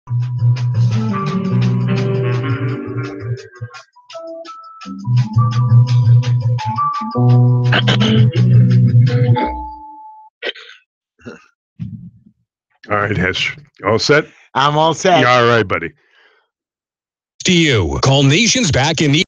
All right, Hesh. All set? I'm all set. Yeah, all right, buddy. To you. Call Nations back in the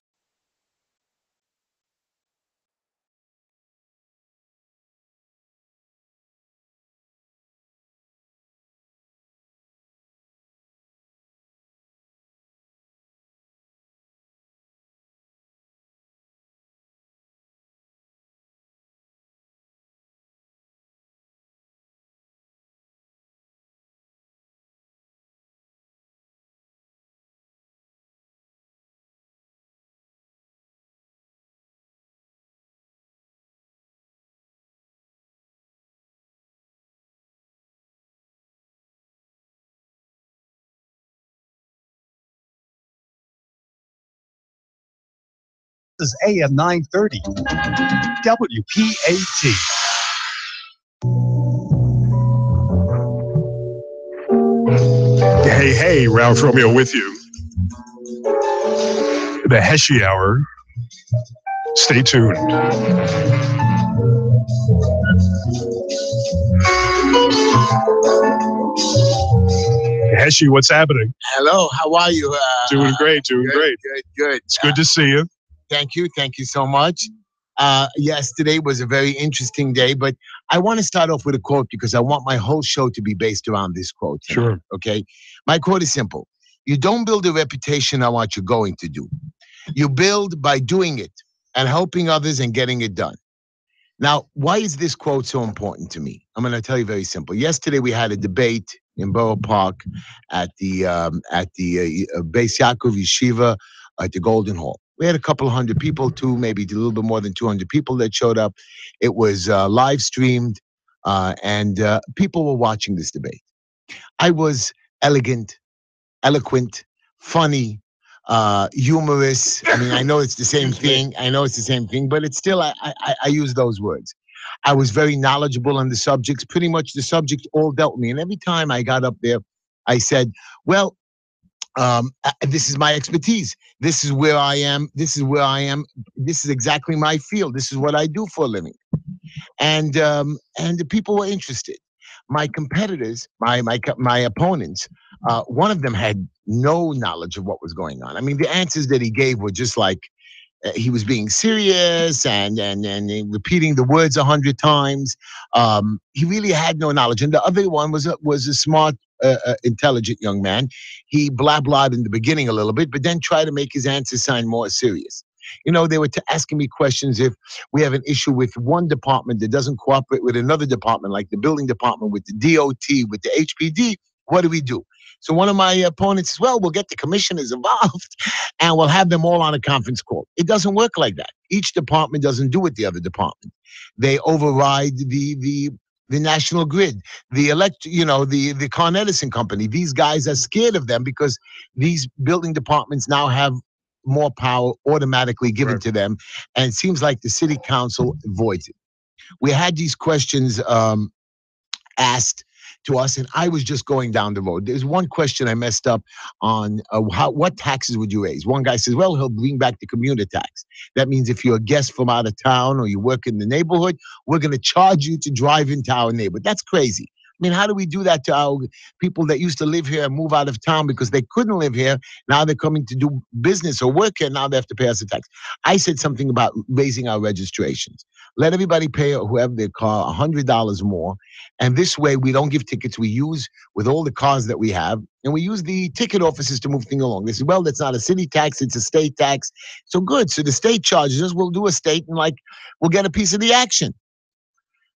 This is AM 930, WPAT. Hey, Ralph Romeo with you. The Heshy Hour. Stay tuned. Heshy, what's happening? Hello, how are you? Doing great. Good. It's good to see you. Thank you so much. Yes, today was a very interesting day, but I want to start off with a quote because I want my whole show to be based around this quote. Sure. Okay? My quote is simple. You don't build a reputation on what you're going to do. You build by doing it and helping others and getting it done. Now, why is this quote so important to me? I'm going to tell you very simple. Yesterday, we had a debate in Borough Park at the Beis Yaakov Yeshiva at the Golden Hall. We had a couple of hundred people, maybe a little bit more than 200 people that showed up. It was live streamed, and people were watching this debate. I was elegant, eloquent, funny, humorous. I mean, I know it's the same thing. But it's still, I use those words. I was very knowledgeable on the subjects. Pretty much the subject all dealt with me. And every time I got up there, I said, well, this is my expertise. This is where I am. This is exactly my field. This is what I do for a living. And the people were interested. My competitors, my opponents, one of them had no knowledge of what was going on. I mean, the answers that he gave were just like he was being serious and repeating the words 100 times. He really had no knowledge. And the other one was a smart, intelligent young man. He blah-blahed in the beginning a little bit, but then tried to make his answers sound more serious. You know, they were asking me questions if we have an issue with one department that doesn't cooperate with another department, like the building department with the DOT, with the HPD, what do we do? So one of my opponents says, well, we'll get the commissioners involved and we'll have them all on a conference call. It doesn't work like that. Each department doesn't do what the other department. They override the national grid, the Con Edison company. These guys are scared of them because these building departments now have more power automatically given to them. And it seems like the city council avoids it. We had these questions asked to us, and I was just going down the road. There's one question I messed up on. What taxes would you raise? One guy says, well, he'll bring back the commuter tax. That means if you're a guest from out of town or you work in the neighborhood, we're going to charge you to drive into our neighborhood. That's crazy. I mean, how do we do that to our people that used to live here and move out of town because they couldn't live here? Now they're coming to do business or work here. Now they have to pay us a tax. I said something about raising our registrations. Let everybody pay whoever their car $100 more. And this way we don't give tickets. We use with all the cars that we have, and we use the ticket offices to move things along. They say, well, that's not a city tax, it's a state tax. So good. So the state charges us, we'll do a state and we'll get a piece of the action.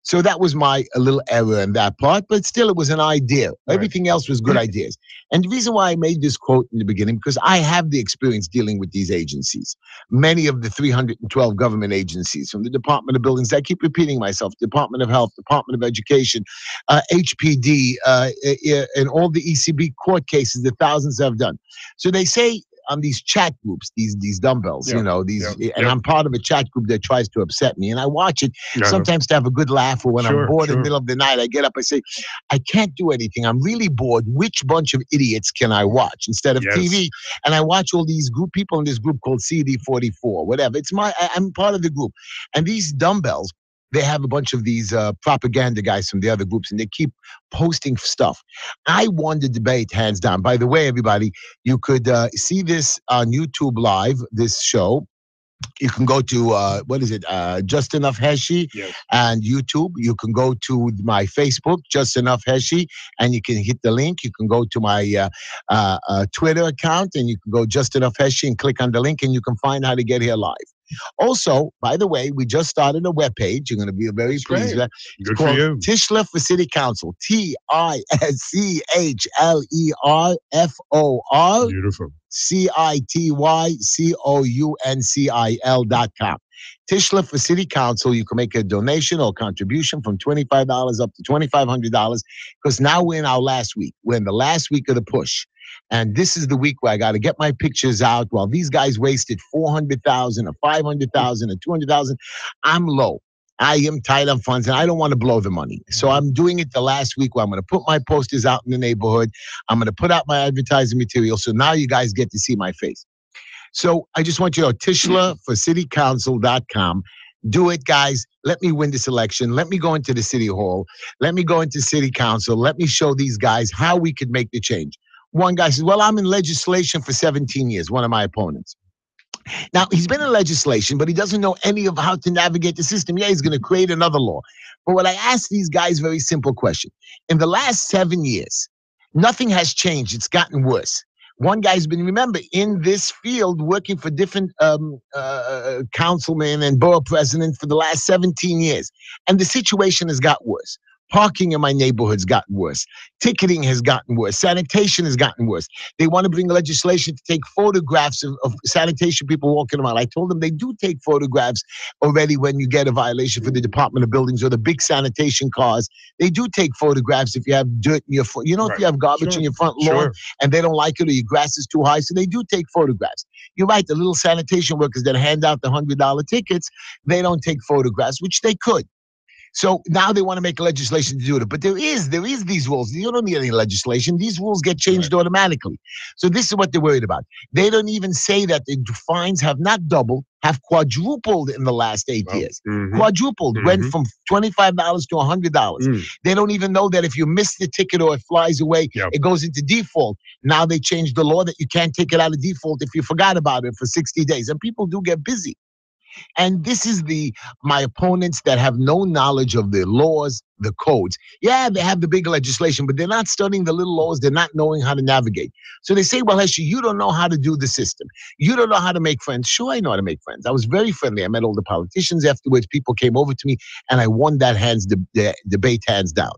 So that was a little error in that part, but still it was an idea. Right. Everything else was good ideas. And the reason why I made this quote in the beginning, because I have the experience dealing with these agencies. Many of the 312 government agencies, from the Department of Buildings, I keep repeating myself, Department of Health, Department of Education, HPD, and all the ECB court cases, the thousands I've done. So they say, on these chat groups, these dumbbells, Yeah, these, yeah, and yeah. I'm part of a chat group that tries to upset me, and I watch it Uh-huh. sometimes to have a good laugh, or when I'm Sure, bored in sure. the middle of the night, I get up, I say, I can't do anything. I'm really bored. Which bunch of idiots can I watch instead of Yes. TV? And I watch all these people in this group called CD44, whatever. I'm part of the group, and these dumbbells. They have a bunch of these propaganda guys from the other groups, and they keep posting stuff. I won the debate hands down. By the way, everybody, you could see this on YouTube Live, this show. You can go to what is it? Just Enough Heshy Yes. and YouTube. You can go to my Facebook, Just Enough Heshy, and you can hit the link. You can go to my Twitter account, and you can go Just Enough Heshy and click on the link, and you can find how to get here live. Also, by the way, we just started a webpage. You're going to be very That's pleased with great. that. It's Good for called you. Tishler for City Council. TISCHLERFOR. Beautiful. CITYCOUNCIL.com. Tishler for City Council. You can make a donation or contribution from $25 up to $2,500, because now we're in our last week. We're in the last week of the push. And this is the week where I got to get my pictures out. While these guys wasted 400,000 or 500,000 or 200,000, I'm low. I am tight on funds, and I don't want to blow the money. So I'm doing it the last week where I'm going to put my posters out in the neighborhood. I'm going to put out my advertising material. So now you guys get to see my face. So I just want you to know, Tishler for citycouncil.com. Do it, guys. Let me win this election. Let me go into the city hall. Let me go into city council. Let me show these guys how we could make the change. One guy says, well, I'm in legislation for 17 years, one of my opponents. Now, he's been in legislation, but he doesn't know any of how to navigate the system. Yeah, he's going to create another law. But what I ask these guys, very simple question. In the last 7 years, nothing has changed. It's gotten worse. One guy's been, remember, in this field working for different councilmen and borough presidents for the last 17 years. And the situation has got worse. Parking in my neighborhood's gotten worse. Ticketing has gotten worse. Sanitation has gotten worse. They want to bring legislation to take photographs of sanitation people walking around. I told them they do take photographs already when you get a violation for the Department of Buildings or the big sanitation cars. They do take photographs if you have dirt in your front. If you have garbage in your front lawn and they don't like it, or your grass is too high. So they do take photographs. You're right. The little sanitation workers that hand out the $100 tickets, they don't take photographs, which they could. So now they want to make legislation to do it. But there is these rules. You don't need any legislation. These rules get changed automatically. So this is what they're worried about. They don't even say that the fines have not doubled, have quadrupled in the last 8 years. Quadrupled, went from $25 to $100. They don't even know that if you miss the ticket or it flies away, it goes into default. Now they changed the law that you can't take it out of default if you forgot about it for 60 days. And people do get busy. And this is my opponents that have no knowledge of the laws, the codes. Yeah, they have the big legislation, but they're not studying the little laws. They're not knowing how to navigate. So they say, well, Heshy, you don't know how to do the system. You don't know how to make friends. Sure, I know how to make friends. I was very friendly. I met all the politicians afterwards. People came over to me, and I won that debate hands down.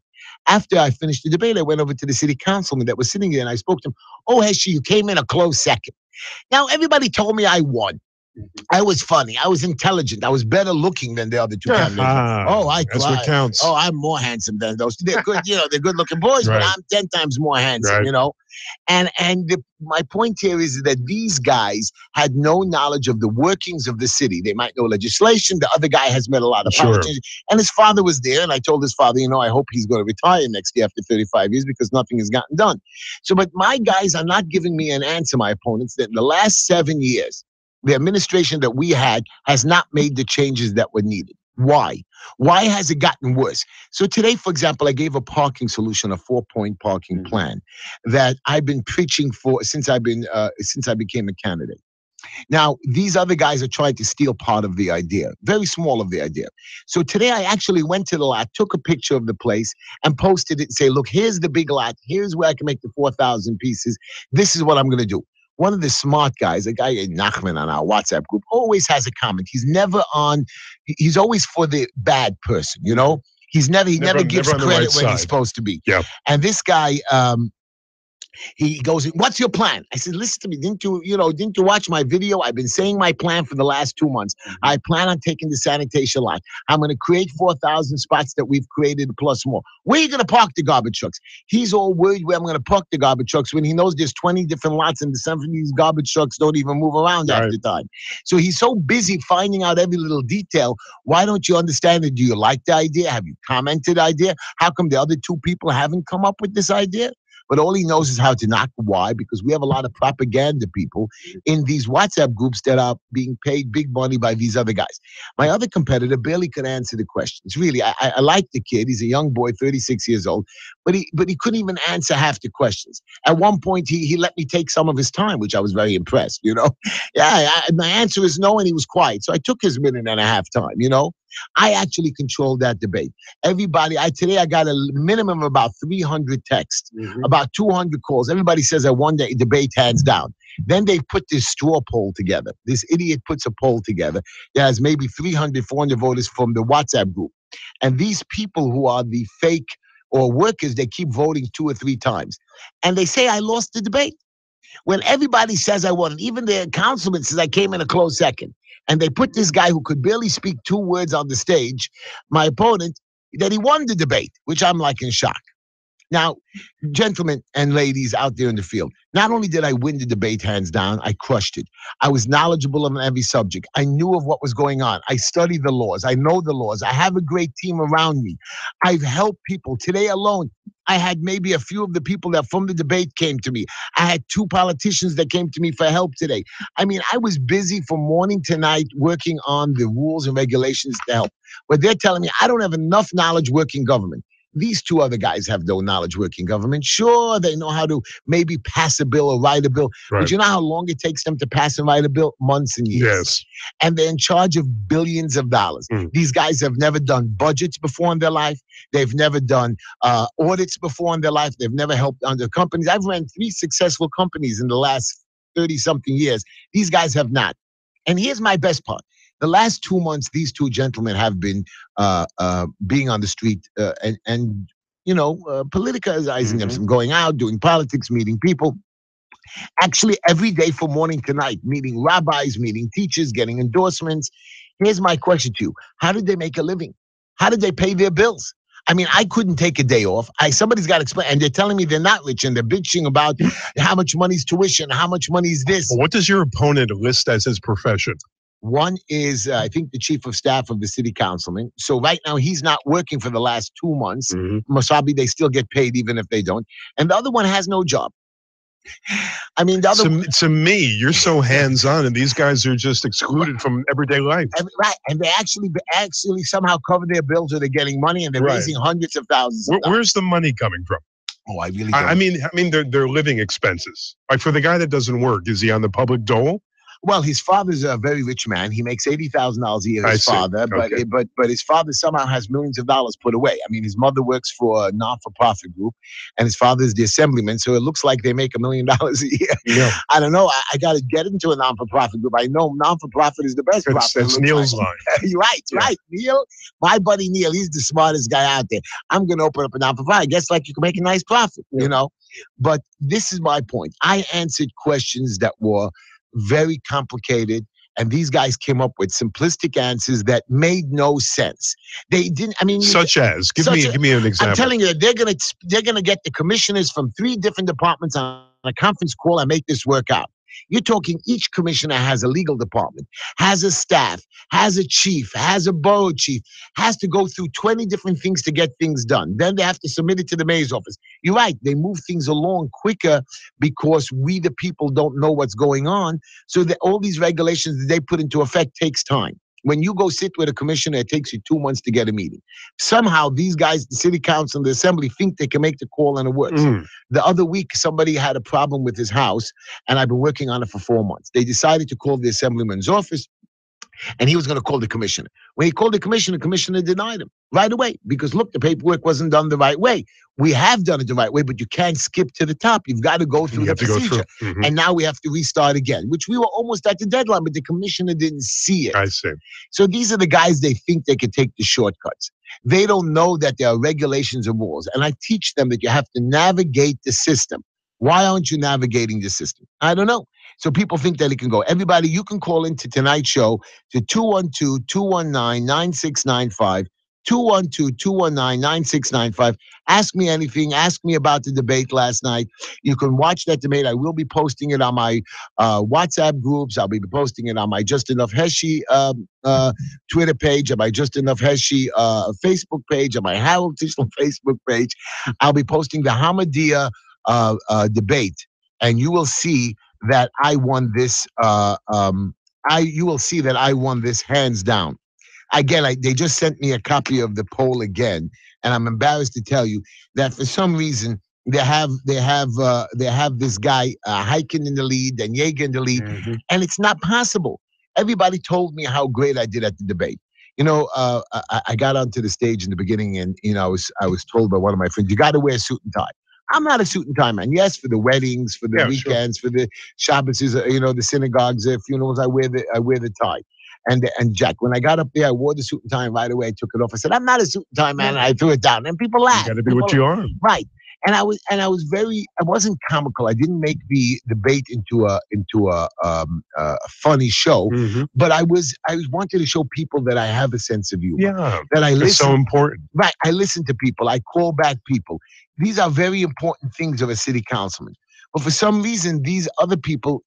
After I finished the debate, I went over to the city councilman that was sitting there, and I spoke to him. Oh, Heshy, you came in a close second. Now, everybody told me I won. I was funny. I was intelligent. I was better looking than the other two candidates. Oh, I That's what cried. counts. Oh, I'm more handsome than those. They're good, they're good looking boys, but I'm 10 times more handsome, And my point here is that these guys had no knowledge of the workings of the city. They might know legislation. The other guy has met a lot of politicians. And his father was there. And I told his father, I hope he's going to retire next year after 35 years because nothing has gotten done. So, but my guys are not giving me an answer, my opponents, that in the last 7 years, the administration that we had has not made the changes that were needed. Why? Why has it gotten worse? So today, for example, I gave a parking solution, a 4-point parking plan that I've been preaching for since I became a candidate. Now, these other guys are trying to steal part of the idea, very small of the idea. So today I actually went to the lot, took a picture of the place and posted it and say, look, here's the big lot. Here's where I can make the 4,000 pieces. This is what I'm going to do. One of the smart guys, a guy Nachman on our WhatsApp group, always has a comment. He's never he's always for the bad person, He never gives credit where he's supposed to be. Yeah. And this guy, He goes, "What's your plan?" I said, "Listen to me. Didn't you watch my video? I've been saying my plan for the last 2 months. I plan on taking the sanitation line. I'm going to create 4,000 spots that we've created plus more. Where are you going to park the garbage trucks?" He's all worried where I'm going to park the garbage trucks when he knows there's 20 different lots and some of these garbage trucks don't even move around half the time. So he's so busy finding out every little detail. Why don't you understand it? Do you like the idea? Have you commented idea? How come the other two people haven't come up with this idea? But all he knows is how to knock. Why? Because we have a lot of propaganda people in these WhatsApp groups that are being paid big money by these other guys. My other competitor barely could answer the questions. Really, I like the kid. He's a young boy, 36 years old, but he couldn't even answer half the questions. At one point, he let me take some of his time, which I was very impressed. Yeah, my answer is no, and he was quiet. So I took his minute and a half time. I actually controlled that debate. Everybody, today I got a minimum of about 300 texts, about 200 calls. Everybody says I won the debate hands down. Then they put this straw poll together. This idiot puts a poll together that has maybe 300, 400 voters from the WhatsApp group. And these people who are the fake or workers, they keep voting 2 or 3 times. And they say I lost the debate. When everybody says I won, even the councilman says I came in a close second. And they put this guy who could barely speak 2 words on the stage, my opponent, that he won the debate, which I'm like in shock. Now, gentlemen and ladies out there in the field, not only did I win the debate hands down, I crushed it. I was knowledgeable on every subject. I knew of what was going on. I studied the laws. I know the laws. I have a great team around me. I've helped people. Today alone, I had maybe a few of the people that from the debate came to me. I had 2 politicians that came to me for help today. I mean, I was busy from morning to night working on the rules and regulations to help. But they're telling me I don't have enough knowledge working government. These 2 other guys have no knowledge working government. Sure, they know how to maybe pass a bill or write a bill. Right. But you know how long it takes them to pass and write a bill? Months and years. Yes. And they're in charge of billions of dollars. These guys have never done budgets before in their life. They've never done audits before in their life. They've never helped under companies. I've ran 3 successful companies in the last 30-something years. These guys have not. And here's my best part. The last 2 months, these 2 gentlemen have been being on the street and politicizing themselves, going out, doing politics, meeting people. Actually, every day from morning to night, meeting rabbis, meeting teachers, getting endorsements. Here's my question to you. How did they make a living? How did they pay their bills? I mean, I couldn't take a day off. Somebody's got to explain. And they're telling me they're not rich and they're bitching about how much money's tuition, how much money's this. Well, what does your opponent list as his profession? One is, I think, the chief of staff of the city councilman. So right now, he's not working for the last 2 months. Masabi, they still get paid even if they don't. And the other one has no job. I mean, the other to me, you're so hands-on, and these guys are just excluded from everyday life. Right, and they actually somehow cover their bills, or they're getting money, and they're raising hundreds of thousands. Where's the money coming from? Oh, I really don't. I mean, they're living expenses. Like for the guy that doesn't work, is he on the public dole? Well, his father's a very rich man. He makes $80,000 a year, his father, but his father somehow has millions of dollars put away. I mean, his mother works for a non-for-profit group, and his father's the assemblyman, so it looks like they make $1 million a year. Yeah. I don't know. I got to get into a non-for-profit group. I know non-for-profit is the best profit. That's Neil's line. You're right. Neil, my buddy Neil, he's the smartest guy out there. I'm going to open up a non-for-profit. I guess like you can make a nice profit, But this is my point. I answered questions that were very complicated, and these guys came up with simplistic answers that made no sense. They didn't. I mean, such as give me an example. I'm telling you that they're gonna get the commissioners from 3 different departments on a conference call and make this work out. You're talking each commissioner has a legal department, has a staff, has a chief, has a borough chief, has to go through 20 different things to get things done. Then they have to submit it to the mayor's office. You're right. They move things along quicker because we, the people, don't know what's going on. So that all these regulations that they put into effect takes time. When you go sit with a commissioner, it takes you 2 months to get a meeting. Somehow these guys, the city council and the assembly, think they can make the call and it works. The other week, somebody had a problem with his house, and I've been working on it for 4 months. They decided to call the assemblyman's office, and he was going to call the commissioner. When he called the commissioner denied him right away because, look, the paperwork wasn't done the right way. We have done it the right way, but you can't skip to the top. You've got to go through the procedure. And now we have to restart again, which we were almost at the deadline, but the commissioner didn't see it. I see. So these are the guys, they think they can take the shortcuts. They don't know that there are regulations and rules. And I teach them that you have to navigate the system. Why aren't you navigating the system? I don't know. So people think that it can go. Everybody, you can call into tonight's show to 212-219-9695. 212-219-9695. Ask me anything. Ask me about the debate last night. You can watch that debate. I will be posting it on my WhatsApp groups. I'll be posting it on my Just Enough Heshy Twitter page, on my Just Enough Heshy Facebook page, on my Harold Tishel Facebook page. I'll be posting the Hamadiyah debate, and you will see that I won this. You will see that I won this hands down. Again, they just sent me a copy of the poll again, and I'm embarrassed to tell you that for some reason they have this guy Hiking in the lead and Yeager in the lead, and it's not possible. Everybody told me how great I did at the debate. I got onto the stage in the beginning, and I was told by one of my friends, you got to wear a suit and tie. I'm not a suit and tie man. Yes, for the weddings, for the weekends, for the Shabbos, the synagogues, the funerals, I wear the tie. And Jack, when I got up there, I wore the suit and tie, and right away I took it off. I said, "I'm not a suit and tie man," and I threw it down. And people laughed. You got to be what you are. Right. And I wasn't comical. I didn't make the debate into a funny show, but I wanted to show people that I have a sense of humor. Yeah, that I listen. It's so important. Right. I listen to people. I call back people. These are very important things of a city councilman. But for some reason, these other people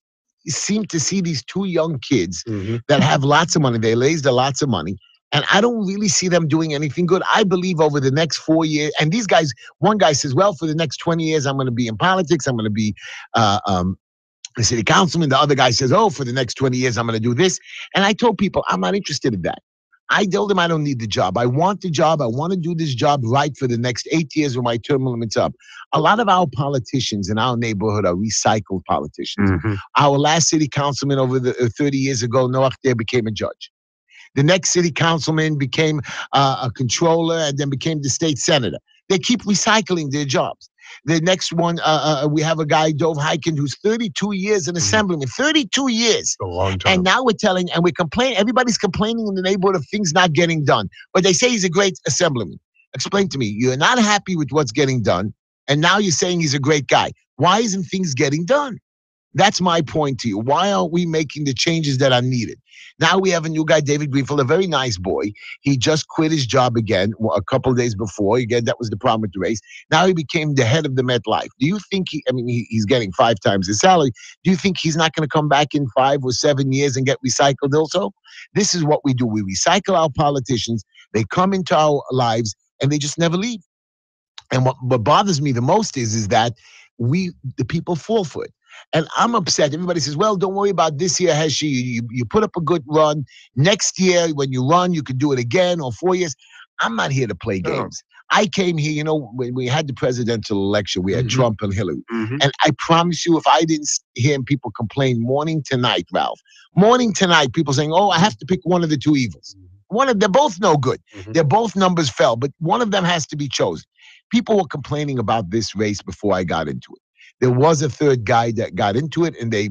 seem to see these two young kids that have lots of money. They raised lots of money. And I don't really see them doing anything good. I believe over the next 4 years, and these guys, one guy says, well, for the next 20 years, I'm going to be in politics. I'm going to be a city councilman. The other guy says, oh, for the next 20 years, I'm going to do this. And I told people, I'm not interested in that. I told them I don't need the job. I want the job. I want to do this job right for the next 8 years when my term limit's up. A lot of our politicians in our neighborhood are recycled politicians. Our last city councilman over the 30 years ago, Noach there, became a judge. The next city councilman became a controller and then became the state senator. They keep recycling their jobs. The next one, we have a guy, Dov Hiken, who's 32 years an assemblyman. 32 years. A long time. And now we're complaining. Everybody's complaining in the neighborhood of things not getting done. But they say he's a great assemblyman. Explain to me. You're not happy with what's getting done. And now you're saying he's a great guy. Why isn't things getting done? That's my point to you. Why aren't we making the changes that are needed? Now we have a new guy, David Greenfield, a very nice boy. He just quit his job again a couple of days before. Again, that was the problem with the race. Now he became the head of the Met Life. Do you think he's getting 5 times his salary. Do you think he's not going to come back in 5 or 7 years and get recycled also? This is what we do. We recycle our politicians. They come into our lives and they just never leave. And what bothers me the most is that the people fall for it. And I'm upset. Everybody says, well, don't worry about this year, Heshy. You put up a good run. Next year, when you run, you can do it again, or 4 years. I'm not here to play games. I came here, when we had the presidential election, we had Trump and Hillary. And I promise you, if I didn't hear people complain morning to night, Ralph, morning to night, people saying, oh, I have to pick one of the two evils. They're both no good. They're both numbers fell, but one of them has to be chosen. People were complaining about this race before I got into it. There was a third guy that got into it, and they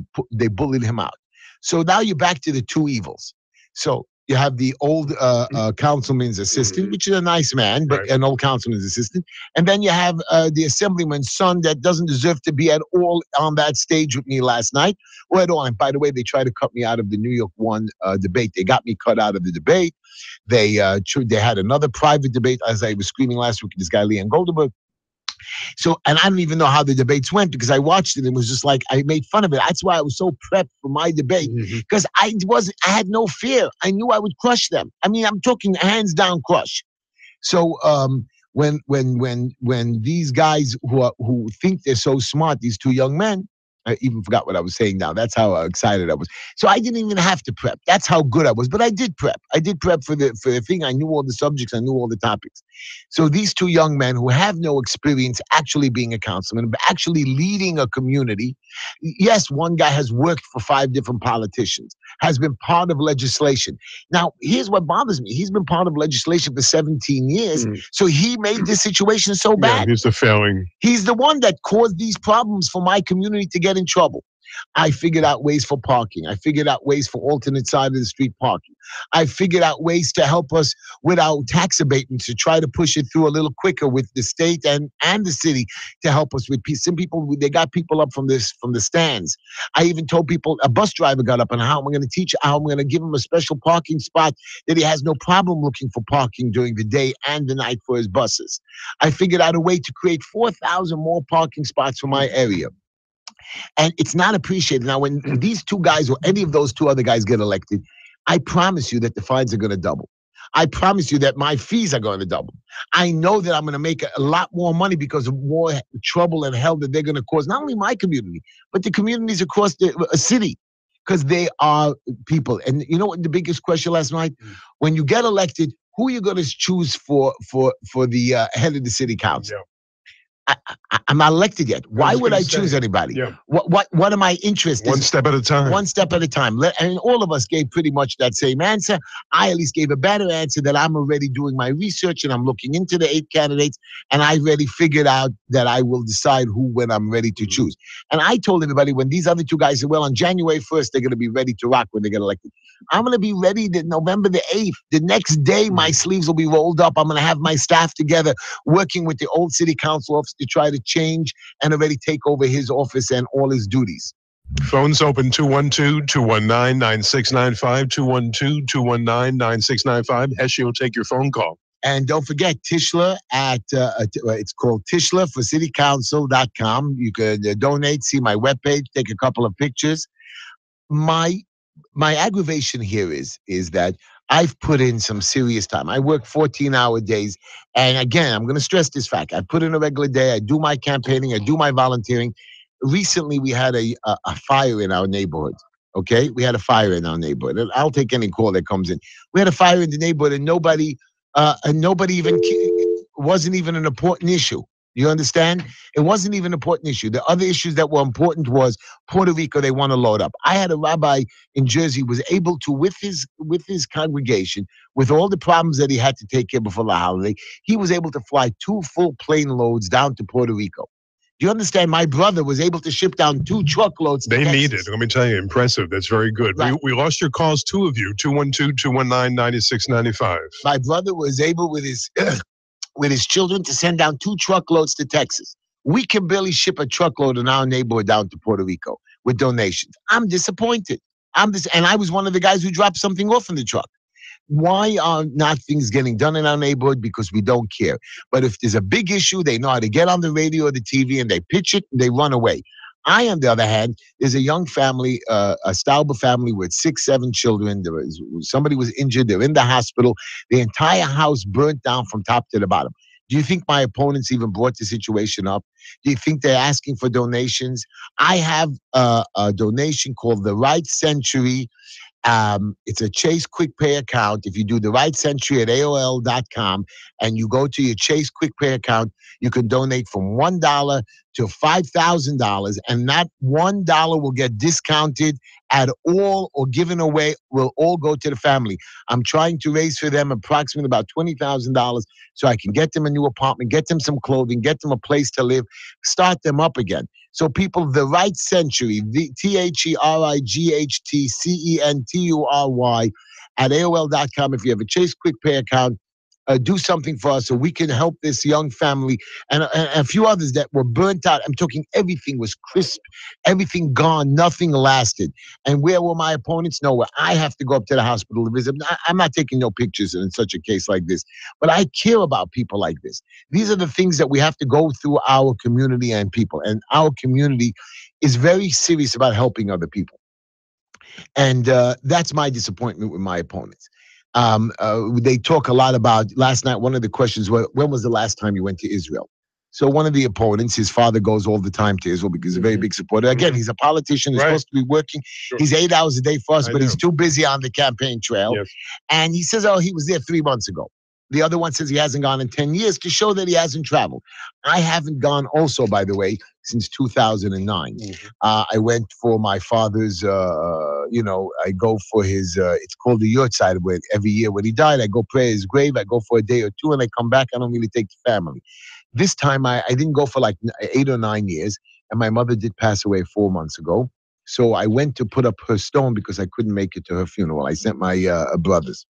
bullied him out. So now you're back to the two evils. So you have the old councilman's assistant, which is a nice man, but an old councilman's assistant. And then you have the assemblyman's son that doesn't deserve to be at all on that stage with me last night. Or at all. And by the way, they tried to cut me out of the New York 1 debate. They got me cut out of the debate. They had another private debate, as I was screaming last week, this guy, Leon Goldenberg. So, and I don't even know how the debates went because I watched it and it was just like, I made fun of it. That's why I was so prepped for my debate because I had no fear. I knew I would crush them. I mean, I'm talking hands down crush. So, when these guys who think they're so smart, these two young men, I even forgot what I was saying now. That's how excited I was. So I didn't even have to prep. That's how good I was. But I did prep. I did prep for the thing. I knew all the subjects. I knew all the topics. So these two young men who have no experience actually being a councilman, but actually leading a community. Yes, one guy has worked for 5 different politicians, has been part of legislation. Now, here's what bothers me. He's been part of legislation for 17 years. So he made this situation so bad. Yeah, he's the failing. He's the one that caused these problems for my community to get in trouble. I figured out ways for parking. I figured out ways for alternate side of the street parking. I figured out ways to help us with our tax abatements to try to push it through a little quicker with the state and the city to help us with peace. Some people, they got people up from the stands. I even told people, a bus driver got up, and how I'm going to teach, how I'm going to give him a special parking spot that he has no problem looking for parking during the day and the night for his buses. I figured out a way to create 4,000 more parking spots for my area. And it's not appreciated. Now, when these two guys or any of those two other guys get elected, I promise you that the fines are going to double. I promise you that my fees are going to double. I know that I'm going to make a lot more money because of more trouble and hell that they're going to cause, not only my community, but the communities across the city, because they are people. And you know what the biggest question last night? When you get elected, who are you going to choose for the head of the city council? Yeah. I'm not elected yet. Why would I choose say, anybody? yeah. What are my interests? One step at a time. One step at a time. And all of us gave pretty much that same answer. I at least gave a better answer that I'm already doing my research and I'm looking into the 8 candidates, and I already figured out that I will decide who when I'm ready to choose. And I told everybody when these other two guys said, well, on January 1st, they're going to be ready to rock when they get elected. I'm going to be ready November the 8th. The next day, my sleeves will be rolled up. I'm going to have my staff together working with the old city council office to try to change and already take over his office and all his duties. Phones open 212-219-9695, 212-219-9695. Heshy will take your phone call. And don't forget, Tishler it's called Tishler for citycouncil.com. You could donate, see my webpage, take a couple of pictures. My aggravation here is that I've put in some serious time. I work 14-hour days. And again, I'm going to stress this fact. I put in a regular day. I do my campaigning. I do my volunteering. Recently, we had a fire in our neighborhood. Okay? We had a fire in our neighborhood. And I'll take any call that comes in. We had a fire in the neighborhood and nobody even, wasn't even an important issue. You understand? It wasn't even an important issue. The other issues that were important was Puerto Rico, they want to load up. I had a rabbi in Jersey was able to, with his congregation, with all the problems that he had to take care before the holiday, he was able to fly 2 full plane loads down to Puerto Rico. Do you understand? My brother was able to ship down 2 truckloads to They Texas. need it. Let me tell you, impressive. That's very good. Right. We lost your calls, 2 of you, 212-219-9695. My brother was able with his children to send down 2 truckloads to Texas. We can barely ship a truckload in our neighborhood down to Puerto Rico with donations. I'm disappointed. And I was one of the guys who dropped something off in the truck. Why are not things getting done in our neighborhood? Because we don't care. But if there's a big issue, they know how to get on the radio or the TV and they pitch it and they run away. I, on the other hand, there's a young family, a Stauber family with 6, 7 children. Somebody was injured. They're in the hospital. The entire house burnt down from top to the bottom. Do you think my opponents even brought the situation up? Do you think they're asking for donations? I have a donation called the Right Century. It's a Chase Quick Pay account. If you do the Right Century at AOL.com and you go to your Chase Quick Pay account, you can donate from $1 to $5,000, and that $1 will get discounted at all or given away, will all go to the family. I'm trying to raise for them approximately about $20,000 so I can get them a new apartment, get them some clothing, get them a place to live, start them up again. So people, the Right Century, the THERIGHTCENTURY at AOL.com. If you have a Chase Quick Pay account, do something for us so we can help this young family and a few others that were burnt out. I'm talking everything was crisp, everything gone, nothing lasted. And where were my opponents? Nowhere. I have to go up to the hospital to visit. I'm not taking no pictures in such a case like this, but I care about people like this. These are the things that we have to go through our community and people. And our community is very serious about helping other people. And that's my disappointment with my opponents. They talk a lot about, last night, one of the questions was, when was the last time you went to Israel? So one of the opponents, his father goes all the time to Israel because he's a very big supporter. Again, he's a politician. He's supposed to be working. Sure. He's 8 hours a day for us, but he's too busy on the campaign trail. Yes. And he says, he was there 3 months ago. The other one says he hasn't gone in 10 years to show that he hasn't traveled. I haven't gone also, by the way, since 2009. I went for my father's, I go for his, it's called the Yurtzeit, where every year when he died, I go pray his grave, I go for a day or 2, and I come back. I don't really take the family. This time, I didn't go for like 8 or 9 years, and my mother did pass away 4 months ago. So I went to put up her stone because I couldn't make it to her funeral. I sent my brothers.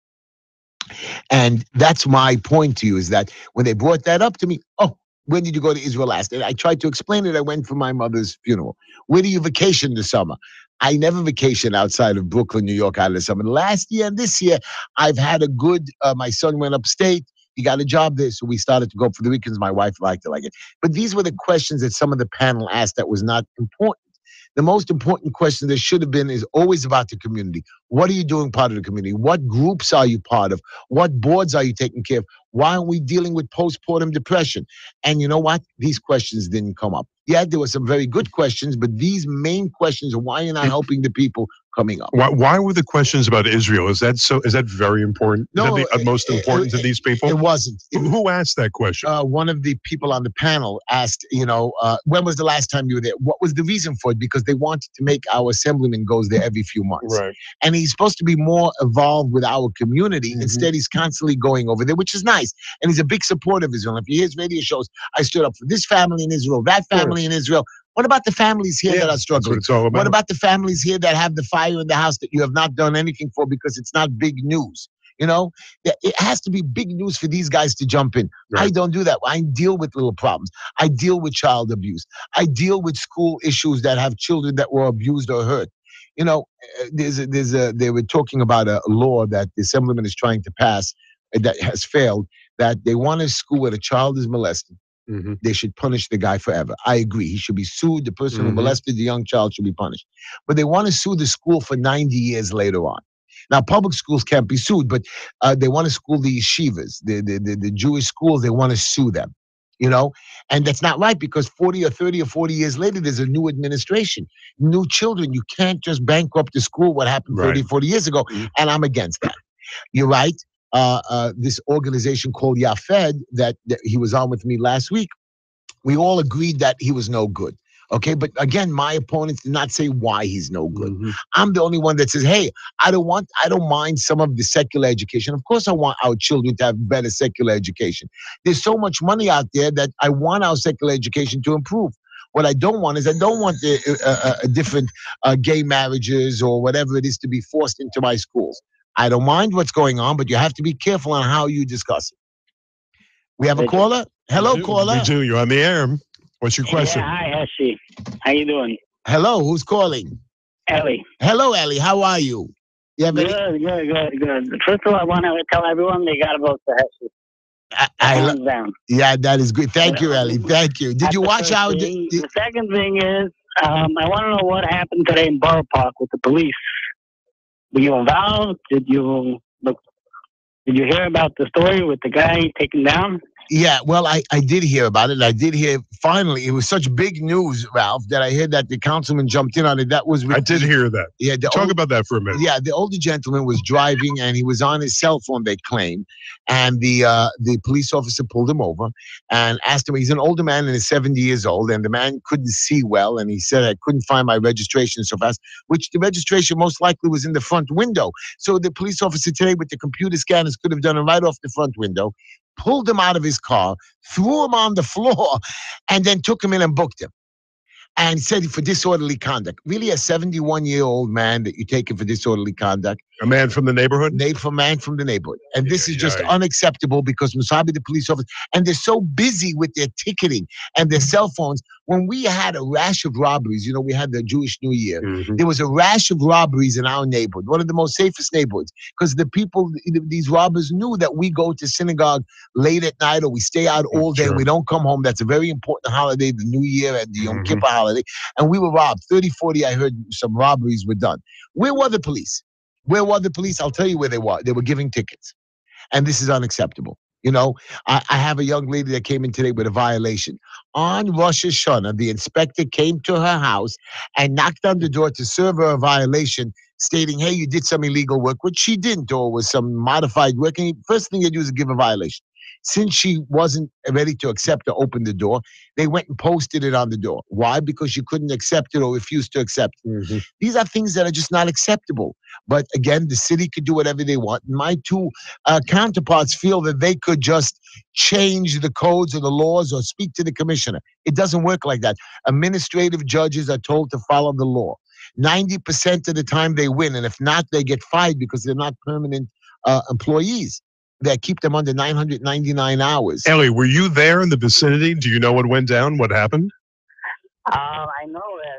And that's my point to you is that when they brought that up to me, oh, when did you go to Israel last? And I tried to explain it. I went for my mother's funeral. Where do you vacation this summer? I never vacation outside of Brooklyn, New York, out of the summer. Last year and this year, I've had a good, my son went upstate. He got a job there. So we started to go for the weekends. My wife liked it like it. But these were the questions that some of the panel asked that was not important. The most important question there should have been is always about the community. What are you doing part of the community? What groups are you part of? What boards are you taking care of? Why aren't we dealing with postpartum depression? And you know what? These questions didn't come up. Yeah, there were some very good questions, but these main questions of why you're not helping the people coming up. Why were the questions about Israel? Is that so? Is that very important? No, is that the most important to these people? It wasn't. Who asked that question? One of the people on the panel asked, when was the last time you were there? What was the reason for it? Because they wanted to make our assemblyman goes there every few months. Right. And he's supposed to be more involved with our community. Mhm. Instead, he's constantly going over there, which is nice. And he's a big supporter of Israel. If you hear his radio shows, I stood up for this family in Israel, that family in Israel. What about the families here that are That's what struggling? it's all about. What about the families here that have the fire in the house that you have not done anything for because it's not big news? It has to be big news for these guys to jump in. Right. I don't do that. I deal with little problems. I deal with child abuse. I deal with school issues that have children that were abused or hurt. They were talking about a law that the assemblyman is trying to pass that has failed, that they want a school where a child is molested. Mhm. They should punish the guy forever. I agree. He should be sued. The person who Mhm. molested the young child should be punished. But they want to sue the school for 90 years later on. Now, public schools can't be sued, but they want to school the yeshivas, the Jewish schools. They want to sue them, and that's not right because 40 or 30 or 40 years later, there's a new administration, new children. You can't just bankrupt the school, what happened 30, Right. 40 years ago, Mhm. and I'm against that. You're right. This organization called Yafed that he was on with me last week, we all agreed that he was no good. Okay, but again, my opponents did not say why he's no good. Mhm. I'm the only one that says, hey, I don't mind some of the secular education. Of course, I want our children to have better secular education. There's so much money out there that I want our secular education to improve. What I don't want is I don't want the different gay marriages or whatever it is to be forced into my schools. I don't mind what's going on, but you have to be careful on how you discuss it. We have a caller? Hello, caller. We do. You're on the air. What's your question? Yeah, hi, Heshy. How you doing? Hello, who's calling? Ellie. Hello, Ellie. How are you? You have any? Good. First of all, I want to tell everyone they got to vote for Heshy. Hands down. Yeah, that is good. Thank you, Ellie. Thank you. Did That's you the watch first our? thing. The second thing is, I want to know what happened today in Borough Park with the police. Were you involved? Did you hear about the story with the guy taken down? Yeah, well, I did hear about it. I did hear, finally, it was such big news, Ralph, that I heard that the councilman jumped in on it. That was with I did hear that. Yeah, Talk about that for a minute. Yeah, the older gentleman was driving and he was on his cell phone, they claim. And the police officer pulled him over and asked him, he's an older man and he's 70 years old, and the man couldn't see well. And he said, I couldn't find my registration so fast, which the registration most likely was in the front window. So the police officer today with the computer scanners could have done it right off the front window, pulled him out of his car, threw him on the floor, and then took him in and booked him. And said for disorderly conduct. Really, a 71-year-old man that you take him for disorderly conduct. A man from the neighborhood? Man from the neighborhood. And this is just yeah. unacceptable because Musabi, the police officer, and they're so busy with their ticketing and their cell phones. When we had a rash of robberies, we had the Jewish New Year. Mhm. There was a rash of robberies in our neighborhood, one of the most safest neighborhoods, because the people, these robbers knew that we go to synagogue late at night or we stay out all day and we don't come home. That's a very important holiday, the New Year and the Yom Kippur holiday. And we were robbed. 30, 40, I heard some robberies were done. Where were the police? Where were the police? I'll tell you where they were. They were giving tickets. And this is unacceptable. I have a young lady that came in today with a violation. On Rosh Hashanah, the inspector came to her house and knocked on the door to serve her a violation, stating, hey, you did some illegal work, which she didn't, or was some modified work. And first thing you do is give a violation. Since she wasn't ready to accept or open the door, they went and posted it on the door. Why? Because she couldn't accept it or refused to accept it. Mhm. These are things that are just not acceptable. But again, the city could do whatever they want. My two counterparts feel that they could just change the codes or the laws or speak to the commissioner. It doesn't work like that. Administrative judges are told to follow the law. 90% of the time they win. And if not, they get fired because they're not permanent employees that keep them under 999 hours. Ellie, were you there in the vicinity? Do you know what went down? What happened? I know that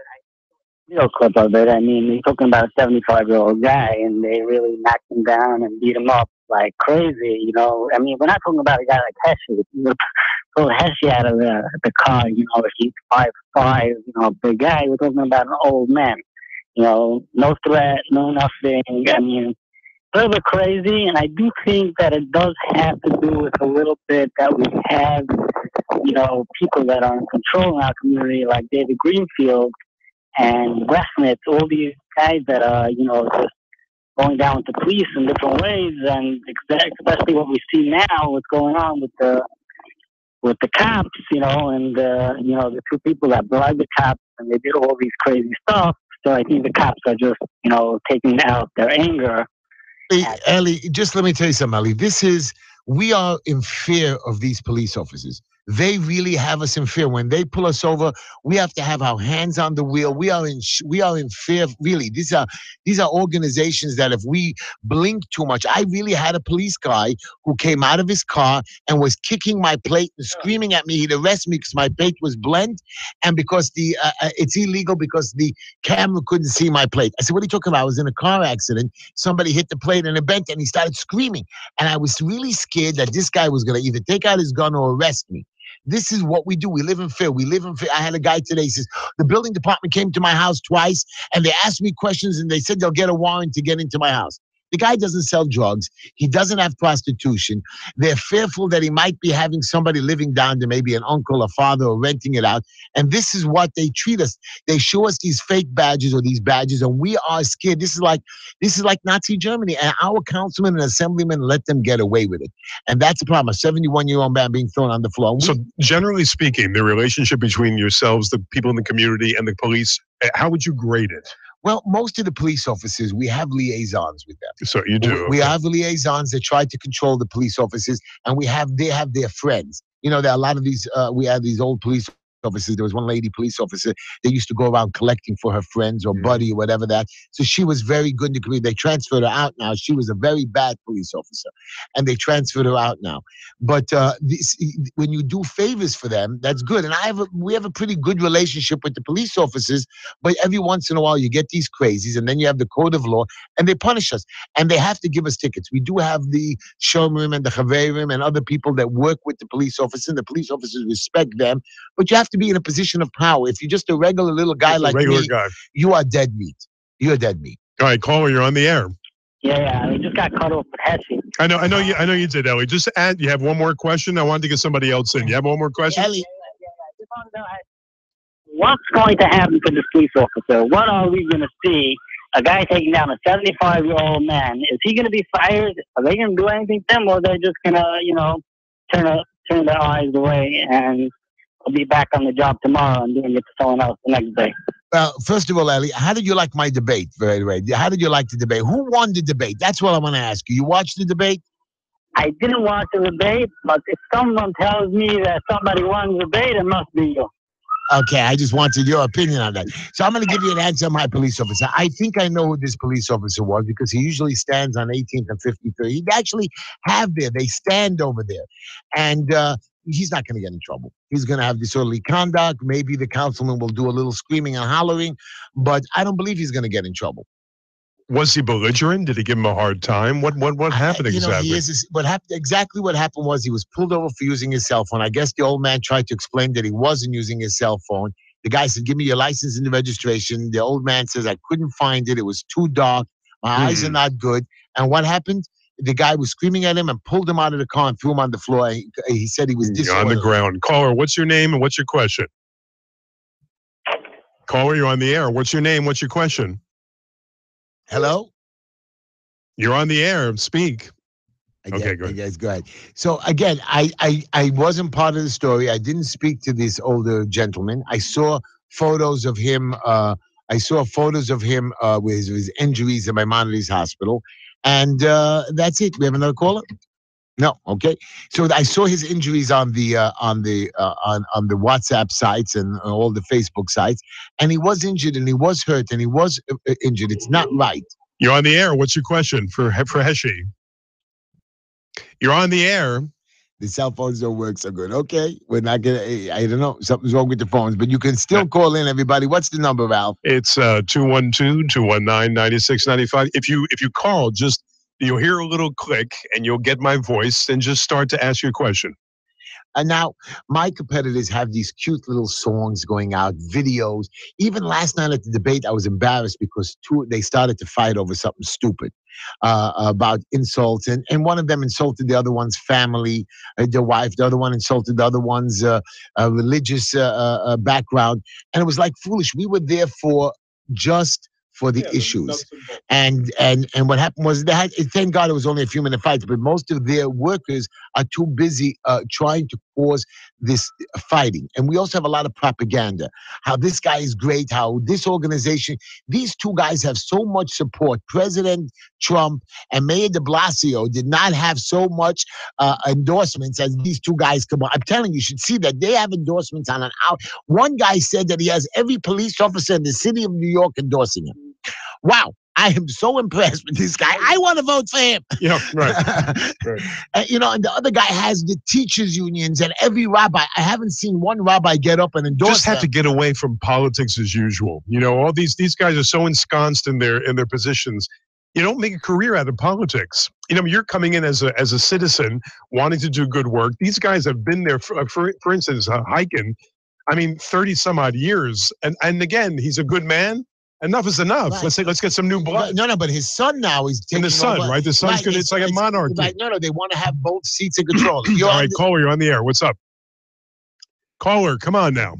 video clip of it. I mean, you're talking about a 75-year-old guy, and they really knocked him down and beat him up like crazy. I mean, we're not talking about a guy like Heshy. You pull Heshy out of the car. He's 5'5", big guy. We're talking about an old man. No threat, no nothing. I mean, a little bit crazy, and I do think that it does have to do with a little bit that we have, people that are in control in our community, like David Greenfield and Westnitz, all these guys that are, just going down with the police in different ways, and especially what we see now, what's going on with the cops, and the two people that bribed the cops, and they did all these crazy stuff. So I think the cops are just, taking out their anger. Ellie, just let me tell you something, Ellie. We are in fear of these police officers. They really have us in fear. When they pull us over, we have to have our hands on the wheel. We are in fear. Really, these are organizations that if we blink too much, I really had a police guy who came out of his car and was kicking my plate and screaming at me. He'd arrest me because my plate was blent, and because it's illegal because the camera couldn't see my plate. I said, "What are you talking about? I was in a car accident. Somebody hit the plate and it bent," and he started screaming. And I was really scared that this guy was going to either take out his gun or arrest me. This is what we do. We live in fear. I had a guy today, he says, the building department came to my house twice and they asked me questions and they said they'll get a warrant to get into my house. The guy doesn't sell drugs. He doesn't have prostitution. They're fearful that he might be having somebody living down there, maybe an uncle, a father, or renting it out. And this is what they treat us. They show us these fake badges or these badges, and we are scared. This is like Nazi Germany. And our councilman and assemblyman let them get away with it. And that's the problem. A 71-year-old man being thrown on the floor. So generally speaking, the relationship between yourselves, the people in the community, and the police, how would you grade it? Well, most of the police officers, we have liaisons with them. So you do. We have liaisons that try to control the police officers, and they have their friends. There are a lot of these. We have these old police officers. There was one lady police officer that used to go around collecting for her friends or buddy or whatever that. So she was very good in the community. They transferred her out now. She was a very bad police officer, and they transferred her out now. But when you do favors for them, that's good. And we have a pretty good relationship with the police officers. But every once in a while, you get these crazies, and then you have the code of law, and they punish us, and they have to give us tickets. We do have the showroom and the chaverim and other people that work with the police officers, and the police officers respect them. But you have to be in a position of power. If you're just a regular little guy like me, you are dead meat. You're dead meat. All right, caller, you're on the air. Yeah, we just got cut off with Heshy. I know you did, Ellie. Just add. You have one more question. I wanted to get somebody else in. You have one more question? Ellie. Just want to know what's going to happen to this police officer? What are we going to see? A guy taking down a 75-year-old man. Is he going to be fired? Are they going to do anything to him, or are they just going to, turn their eyes away and be back on the job tomorrow and doing it to someone else the next day? Well, first of all, Ellie, how did you like my debate? By the way, how did you like the debate? Who won the debate? That's what I want to ask you. You watched the debate? I didn't watch the debate, but if someone tells me that somebody won the debate, it must be you. Okay, I just wanted your opinion on that. So I'm going to give you an answer on my police officer. I think I know who this police officer was because he usually stands on 18th and 53rd. He'd actually they stand over there. And he's not going to get in trouble. He's going to have disorderly conduct. Maybe the councilman will do a little screaming and hollering, but I don't believe he's going to get in trouble. Was he belligerent? Did he give him a hard time? What happened exactly? Exactly what happened was he was pulled over for using his cell phone. I guess the old man tried to explain that he wasn't using his cell phone. The guy said, "Give me your license and the registration." The old man says, "I couldn't find it. It was too dark. My eyes are not good." And what happened? The guy was screaming at him and pulled him out of the car and threw him on the floor. He said he was disorderly. On the ground. Caller, what's your name and what's your question? Caller, you're on the air. What's your name? What's your question? Hello? You're on the air. Speak. Okay, good. Yes, go ahead. So again, I wasn't part of the story. I didn't speak to this older gentleman. I saw photos of him. With his injuries at Maimonides Hospital. And that's it. We have another caller? No, okay. So I saw his injuries on the WhatsApp sites and all the Facebook sites, and he was injured and he was hurt and he was injured. It's not right. You're on the air. What's your question for Heshy? You're on the air. The cell phones don't work so good. Okay, we're not gonna. I don't know. Something's wrong with the phones, but you can still call in. Everybody, what's the number, Ralph? It's 212-219-9695. If you call, just you'll hear a little click and you'll get my voice and just start to ask your question. And now my competitors have these cute little songs going out, videos. Even last night at the debate, I was embarrassed because they started to fight over something stupid about insults. And one of them insulted the other one's family, their wife. The other one insulted the other one's religious background. And it was like foolish. We were there for just for the issues. And what happened was thank God it was only a few minute fights, but most of their workers are too busy trying to cause this fighting. And we also have a lot of propaganda. How this guy is great, how this organization, these two guys have so much support. President Trump and Mayor de Blasio did not have so much endorsements as these two guys come on. I'm telling you, you should see that they have endorsements on an hour. One guy said that he has every police officer in the city of New York endorsing him. Wow. I am so impressed with this guy. I want to vote for him. Yeah, right. And the other guy has the teachers' unions and every rabbi. I haven't seen one rabbi get up and endorse. Just have to get away from politics as usual. All these guys are so ensconced in their positions. You don't make a career out of politics. You're coming in as a citizen wanting to do good work. These guys have been there for instance, Hyken. 30 some odd years. And again, he's a good man. Enough is enough. Right. Let's get some new blood. No, but his son now is taking and the son, over. Right? The son's good. It's like a monarchy. Right. No, they want to have both seats of control. All right, caller, you're on the air. What's up? Caller, come on now.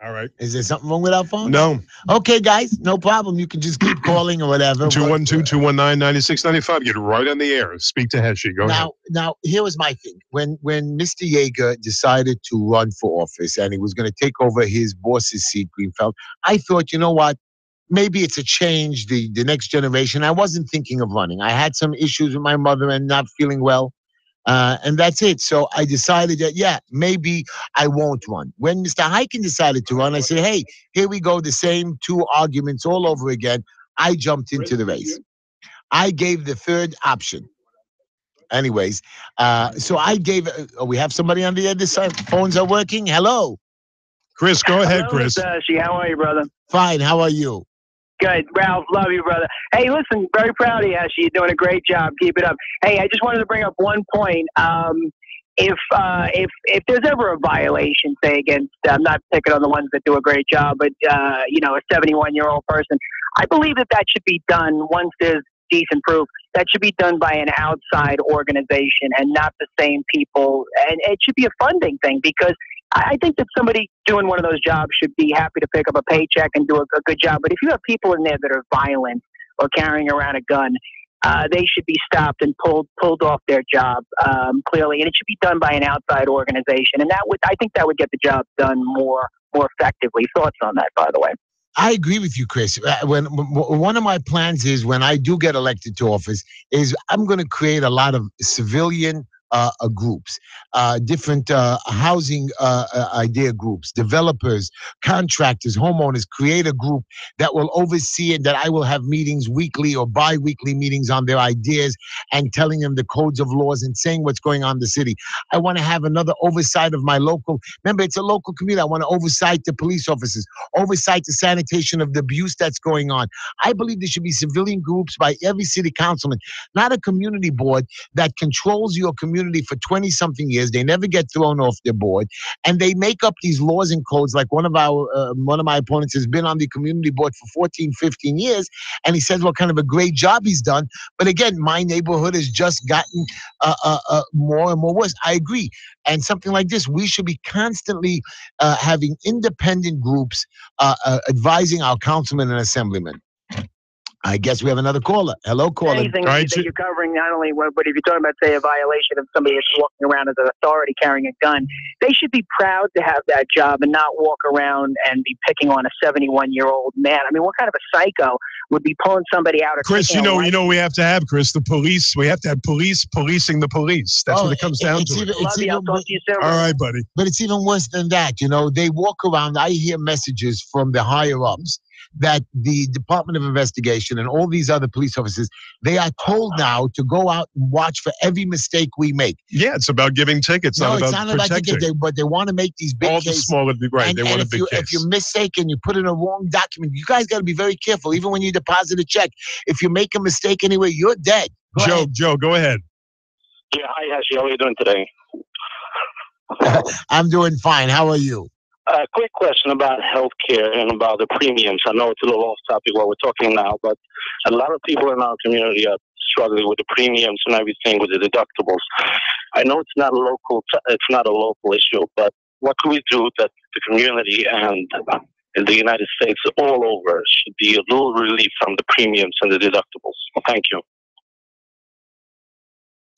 All right. Is there something wrong with our phone? No. Okay, guys, no problem. You can just keep calling or whatever. 212-219-9695. Get right on the air. Speak to Heshy. Go ahead. Now, here was my thing. When Mr. Yeager decided to run for office and he was going to take over his boss's seat, Greenfeld, I thought, you know what? Maybe it's a change, the next generation. I wasn't thinking of running. I had some issues with my mother and not feeling well. And that's it. So I decided that, maybe I won't run. When Mr. Hyken decided to run, I said, hey, here we go. The same two arguments all over again. I jumped into the race. I gave the third option. Anyways, so I gave, we have somebody on the other side. Phones are working. Hello. Chris, go ahead, Chris. Heshy, how are you, brother? Fine. How are you? Good. Ralph, love you, brother. Hey, listen, very proud of you, Heshy. You're doing a great job. Keep it up. Hey, I just wanted to bring up one point. If there's ever a violation, say against, I'm not picking on the ones that do a great job, but a 71-year-old person, I believe that should be done once there's decent proof. That should be done by an outside organization and not the same people. And it should be a funding thing because I think that somebody doing one of those jobs should be happy to pick up a paycheck and do a good job. But if you have people in there that are violent or carrying around a gun, they should be stopped and pulled off their job clearly. And it should be done by an outside organization. And I think that would get the job done more effectively. Thoughts on that, by the way? I agree with you, Chris. When one of my plans is when I do get elected to office is I'm going to create a lot of civilian groups, different housing idea groups, developers, contractors, homeowners, create a group that will oversee it, that I will have meetings weekly or bi-weekly meetings on their ideas and telling them the codes of laws and saying what's going on in the city. I want to have another oversight of my local, remember it's a local community. I want to oversight the police officers, oversight the sanitation of the abuse that's going on. I believe there should be civilian groups by every city councilman, not a community board that controls your community for 20-something years. They never get thrown off their board, and they make up these laws and codes. Like one of my opponents has been on the community board for 14, 15 years, and he says what kind of a great job he's done. But again, my neighborhood has just gotten more and more worse. I agree. And something like this, we should be constantly having independent groups advising our councilmen and assemblymen. I guess we have another caller. Hello, caller. Anything All right, that you're covering, not only, but if you're talking about, say, a violation of somebody that's walking around as an authority carrying a gun, they should be proud to have that job and not walk around and be picking on a 71-year-old man. I mean, what kind of a psycho would be pulling somebody out? Or Chris, you know, we have to have, Chris, the police. We have to have police policing the police. That's what it comes down to. Love you. I'll talk to you soon. All right, buddy. But it's even worse than that. You know, they walk around. I hear messages from the higher ups that the Department of Investigation and all these other police officers, they are told now to go out and watch for every mistake we make. Yeah, it's about giving tickets, No, not it's about not about protecting. tickets, but they want to make these big All cases. the smaller, right? And, they want a big case. If you're mistaken, you put in a wrong document. You guys got to be very careful. Even when you deposit a check, if you make a mistake anyway, you're dead. Joe, go ahead. Yeah, hi, Heshy. How are you doing today? I'm doing fine. How are you? Quick question about healthcare and about the premiums. I know it's a little off topic what we're talking now, but a lot of people in our community are struggling with the premiums and everything with the deductibles. I know it's not a local issue, but what can we do that the community and in the United States all over should be a little relief from the premiums and the deductibles? Well, thank you.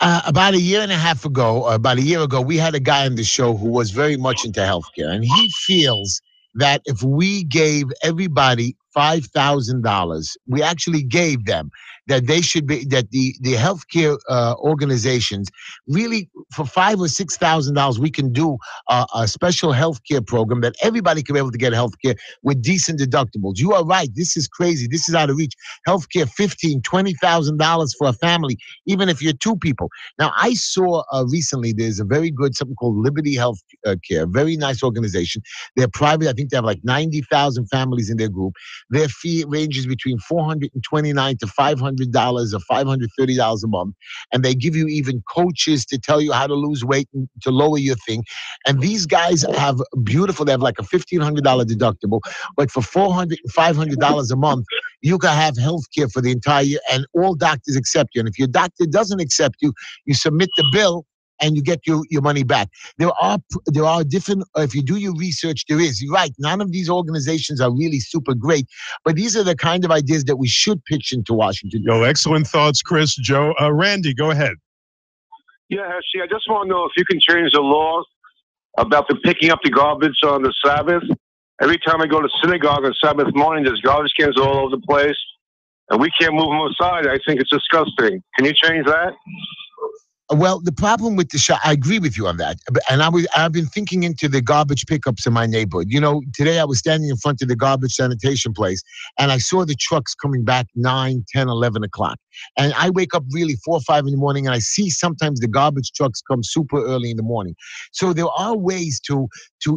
About a year ago, we had a guy on the show who was very much into healthcare, and he feels that if we gave everybody $5,000, we actually gave them that they should be that the healthcare organizations really for $5,000 or $6,000 we can do a special healthcare program that everybody can be able to get healthcare with decent deductibles. You are right. This is crazy. This is out of reach. Healthcare, $15,000, $20,000 for a family, even if you're two people. Now, I saw recently there's a very good something called Liberty Health Care, very nice organization. They're private. I think they have like 90,000 families in their group. Their fee ranges between $429 to $500 or $530 a month, and they give you even coaches to tell you how to lose weight and to lower your thing. And these guys have beautiful. They have like a $1,500 deductible, but for $400 and $500 a month, you can have health care for the entire year, and all doctors accept you. And if your doctor doesn't accept you, you submit the bill and you get your money back. There are different, if you do your research, you're right. None of these organizations are really super great, but these are the kind of ideas that we should pitch into Washington. Yo, excellent thoughts, Chris. Joe, Randy, go ahead. Yeah, Heshy, I just want to know if you can change the laws about the picking up the garbage on the Sabbath. Every time I go to synagogue on Sabbath morning, there's garbage cans all over the place, and we can't move them aside. I think it's disgusting. Can you change that? Well, the problem with the I agree with you on that. And I've been thinking into the garbage pickups in my neighborhood. You know, today I was standing in front of the garbage sanitation place and I saw the trucks coming back 9, 10, 11 o'clock. And I wake up really 4 or 5 in the morning and I see sometimes the garbage trucks come super early in the morning. So there are ways to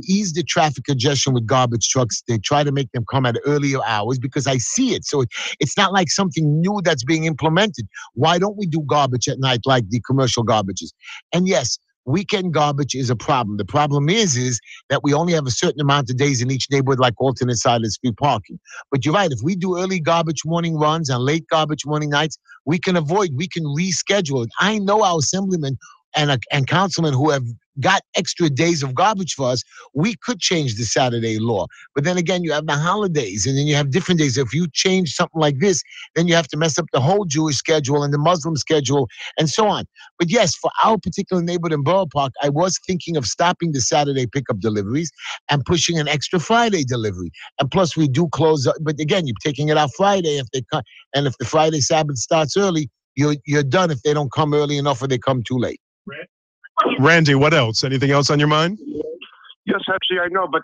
ease the traffic congestion with garbage trucks. They try to make them come at earlier hours because I see it. So it's not like something new that's being implemented. Why don't we do garbage at night like the commercial garbages? And yes, weekend garbage is a problem. The problem is that we only have a certain amount of days in each neighborhood, like alternate side of the street parking. But you're right. If we do early garbage morning runs and late garbage morning nights, we can reschedule it. I know our assemblymen and councilmen who have got extra days of garbage for us, we could change the Saturday law. But then again, you have the holidays and then you have different days. If you change something like this, then you have to mess up the whole Jewish schedule and the Muslim schedule and so on. But yes, for our particular neighborhood in Borough Park, I was thinking of stopping the Saturday pickup deliveries and pushing an extra Friday delivery. And plus we do close up, but again, you're taking it out Friday if they come, and if the Friday Sabbath starts early, you're done if they don't come early enough or they come too late. Randy, what else? Anything else on your mind? Yes, actually, I know, but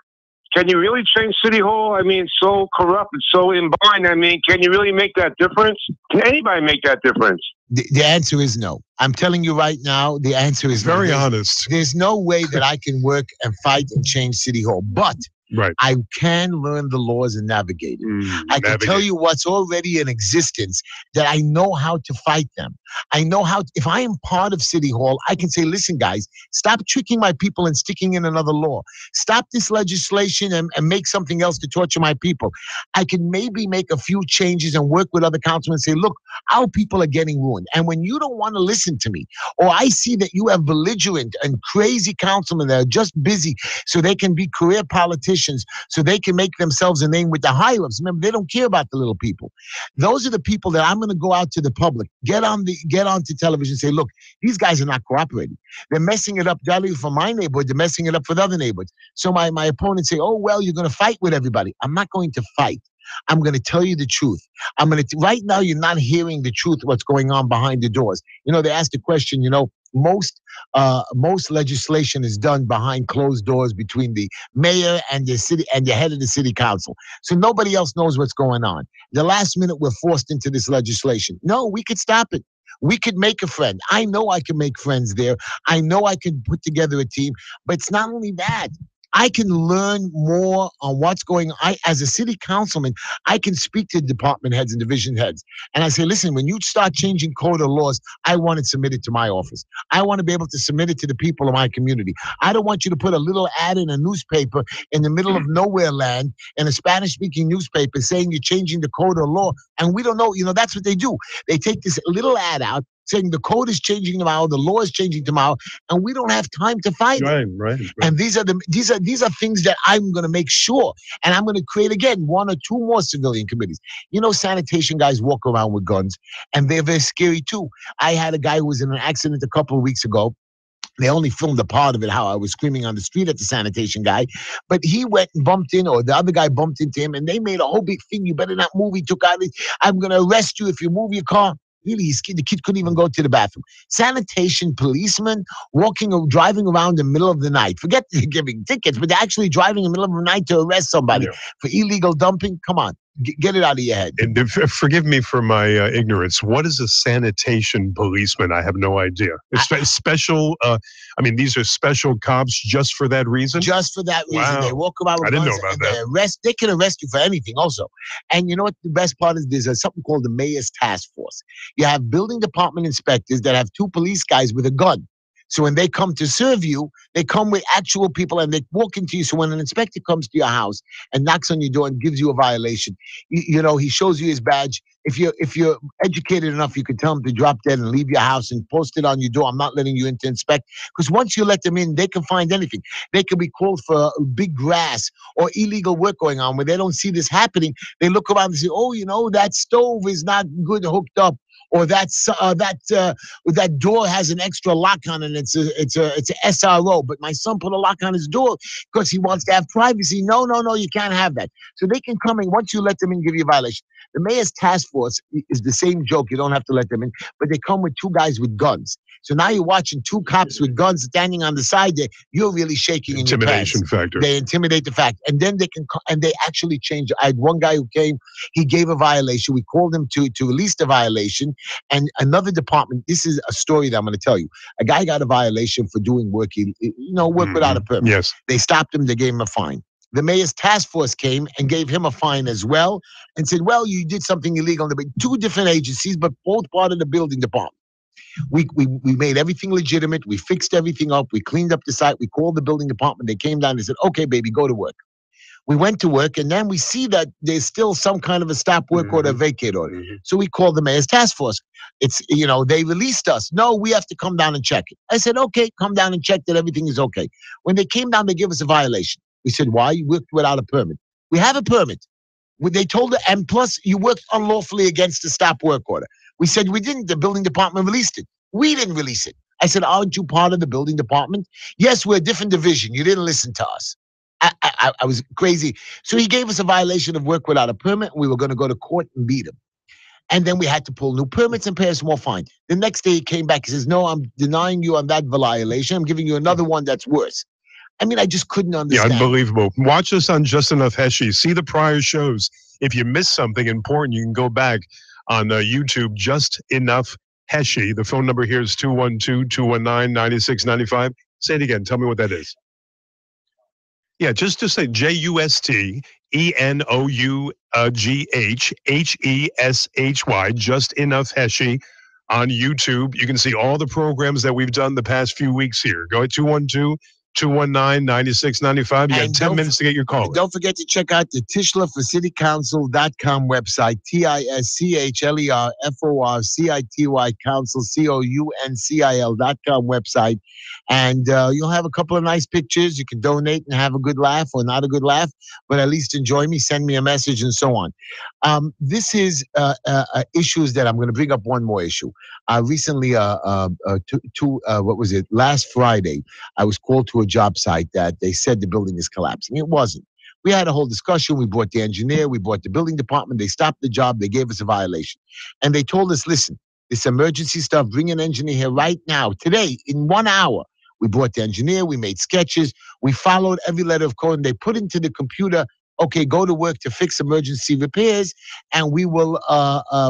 can you really change City Hall? I mean, so corrupt and so imbind. I mean, can you really make that difference? Can anybody make that difference? The answer is no. I'm telling you right now, the answer is very no. Honest. There's no way that I can work and fight and change City Hall, but right. I can learn the laws and navigate it. I can tell you what's already in existence that I know how to fight them. I know how, if I am part of City Hall, I can say, listen, guys, stop tricking my people and sticking in another law. Stop this legislation and make something else to torture my people. I can maybe make a few changes and work with other councilmen and say, look, our people are getting ruined. And when you don't want to listen to me, or I see that you have belligerent and crazy councilmen that are just busy so they can be career politicians, positions so they can make themselves a name with the high ups. Remember, they don't care about the little people. Those are the people that I'm going to go out to the public, get onto television, and say, look, these guys are not cooperating. They're messing it up, not only for my neighborhood, they're messing it up for the other neighborhoods. So my opponents say, oh, well, you're going to fight with everybody. I'm not going to fight. I'm going to tell you the truth. Right now, you're not hearing the truth, what's going on behind the doors. They asked the question, most legislation is done behind closed doors between the mayor and the city and the head of the city council. So nobody else knows what's going on. The last minute, we're forced into this legislation. No, we could stop it. We could make a friend. I know I can make friends there. I know I can put together a team. But it's not only that. I can learn more on what's going on. As a city councilman, I can speak to department heads and division heads. And I say, listen, when you start changing code or laws, I want it submitted to my office. I want to be able to submit it to the people of my community. I don't want you to put a little ad in a newspaper in the middle of nowhere land in a Spanish-speaking newspaper saying you're changing the code or law. And we don't know, that's what they do. They take this little ad out saying the code is changing tomorrow, the law is changing tomorrow, and we don't have time to fight it. Right. And these are things that I'm going to make sure, and I'm going to create again 1 or 2 more civilian committees. Sanitation guys walk around with guns, and they're very scary too. I had a guy who was in an accident a couple of weeks ago. They only filmed a part of it, how I was screaming on the street at the sanitation guy. But he went and bumped in, or the other guy bumped into him, and they made a whole big thing. You better not move. He took out his, I'm going to arrest you if you move your car. Really, the kid couldn't even go to the bathroom. Sanitation policemen driving around in the middle of the night. Forget giving tickets, but they're actually driving in the middle of the night to arrest somebody for illegal dumping. Come on. Get it out of your head. And forgive me for my ignorance. What is a sanitation policeman? I have no idea. Special. These are special cops just for that reason. Just for that reason, wow. They walk around with guns. I didn't know about that. They can arrest you for anything, also. And you know what? The best part is there's something called the mayor's task force. You have building department inspectors that have 2 police guys with a gun. So when they come to serve you, they come with actual people and they walk into you. So when an inspector comes to your house and knocks on your door and gives you a violation, he shows you his badge. If you're educated enough, you can tell him to drop dead and leave your house and post it on your door. I'm not letting you in to inspect. Because once you let them in, they can find anything. They can be called for big grass or illegal work going on. When they don't see this happening, they look around and say, oh, that stove is not good hooked up. Or that door has an extra lock on it. It's a SRO. But my son put a lock on his door because he wants to have privacy. No, you can't have that. So they can come in once you let them in, give you a violation. The mayor's task force is the same joke. You don't have to let them in, but they come with 2 guys with guns. So now you're watching 2 cops with guns standing on the side there. You're really shaking in your pants. Intimidation factor. They intimidate the fact. And then they actually change. I had one guy who came, he gave a violation. We called him to release the violation. And another department, this is a story that I'm going to tell you. A guy got a violation for doing work, work without a permit. Yes. They stopped him, they gave him a fine. The mayor's task force came and gave him a fine as well and said, well, you did something illegal. 2 different agencies, but both part of the building department. We made everything legitimate. We fixed everything up. We cleaned up the site. We called the building department. They came down and said, okay, baby, go to work. We went to work, and then we see that there's still some kind of a stop work order, vacate order. So we called the mayor's task force. It's, they released us. No, we have to come down and check it. I said, okay, come down and check that everything is okay. When they came down, they gave us a violation. We said, why? You worked without a permit. We have a permit. They told her, and plus you worked unlawfully against the stop work order. We said we didn't. The building department released it. We didn't release it. I said, aren't you part of the building department? Yes, we're a different division. You didn't listen to us. I was crazy. So he gave us a violation of work without a permit. We were going to go to court and beat him. And then we had to pull new permits and pay a small fine. The next day he came back. He says, no, I'm denying you on that violation. I'm giving you another one that's worse. I just couldn't understand. Yeah, unbelievable. Watch us on Just Enough Heshy. See the prior shows. If you missed something important, you can go back on YouTube, Just Enough Heshy. The phone number here is 212-219-9695. Say it again. Tell me what that is. Yeah, just to say JUSTENOUGHHESHY, Just Enough Heshy on YouTube. You can see all the programs that we've done the past few weeks here. Go at 219-9695. You got And 10 minutes to get your call. Don't forget to check out the tischlerforcitycouncil.com website, TISCHLERFORCITY Council, COUNCIL.com website. And you'll have a couple of nice pictures. You can donate and have a good laugh or not a good laugh, but at least enjoy me, send me a message, and so on. This is issues that I'm going to bring up one more issue. Recently, what was it? Last Friday, I was called to a job site that they said the building is collapsing. It wasn't. We had a whole discussion. We brought the engineer, we brought the building department. They stopped the job. They gave us a violation. And they told us, listen, this emergency stuff, bring an engineer here right now, today, in 1 hour. We brought the engineer. We made sketches. We followed every letter of code. And they put into the computer, okay, go to work to fix emergency repairs, and we will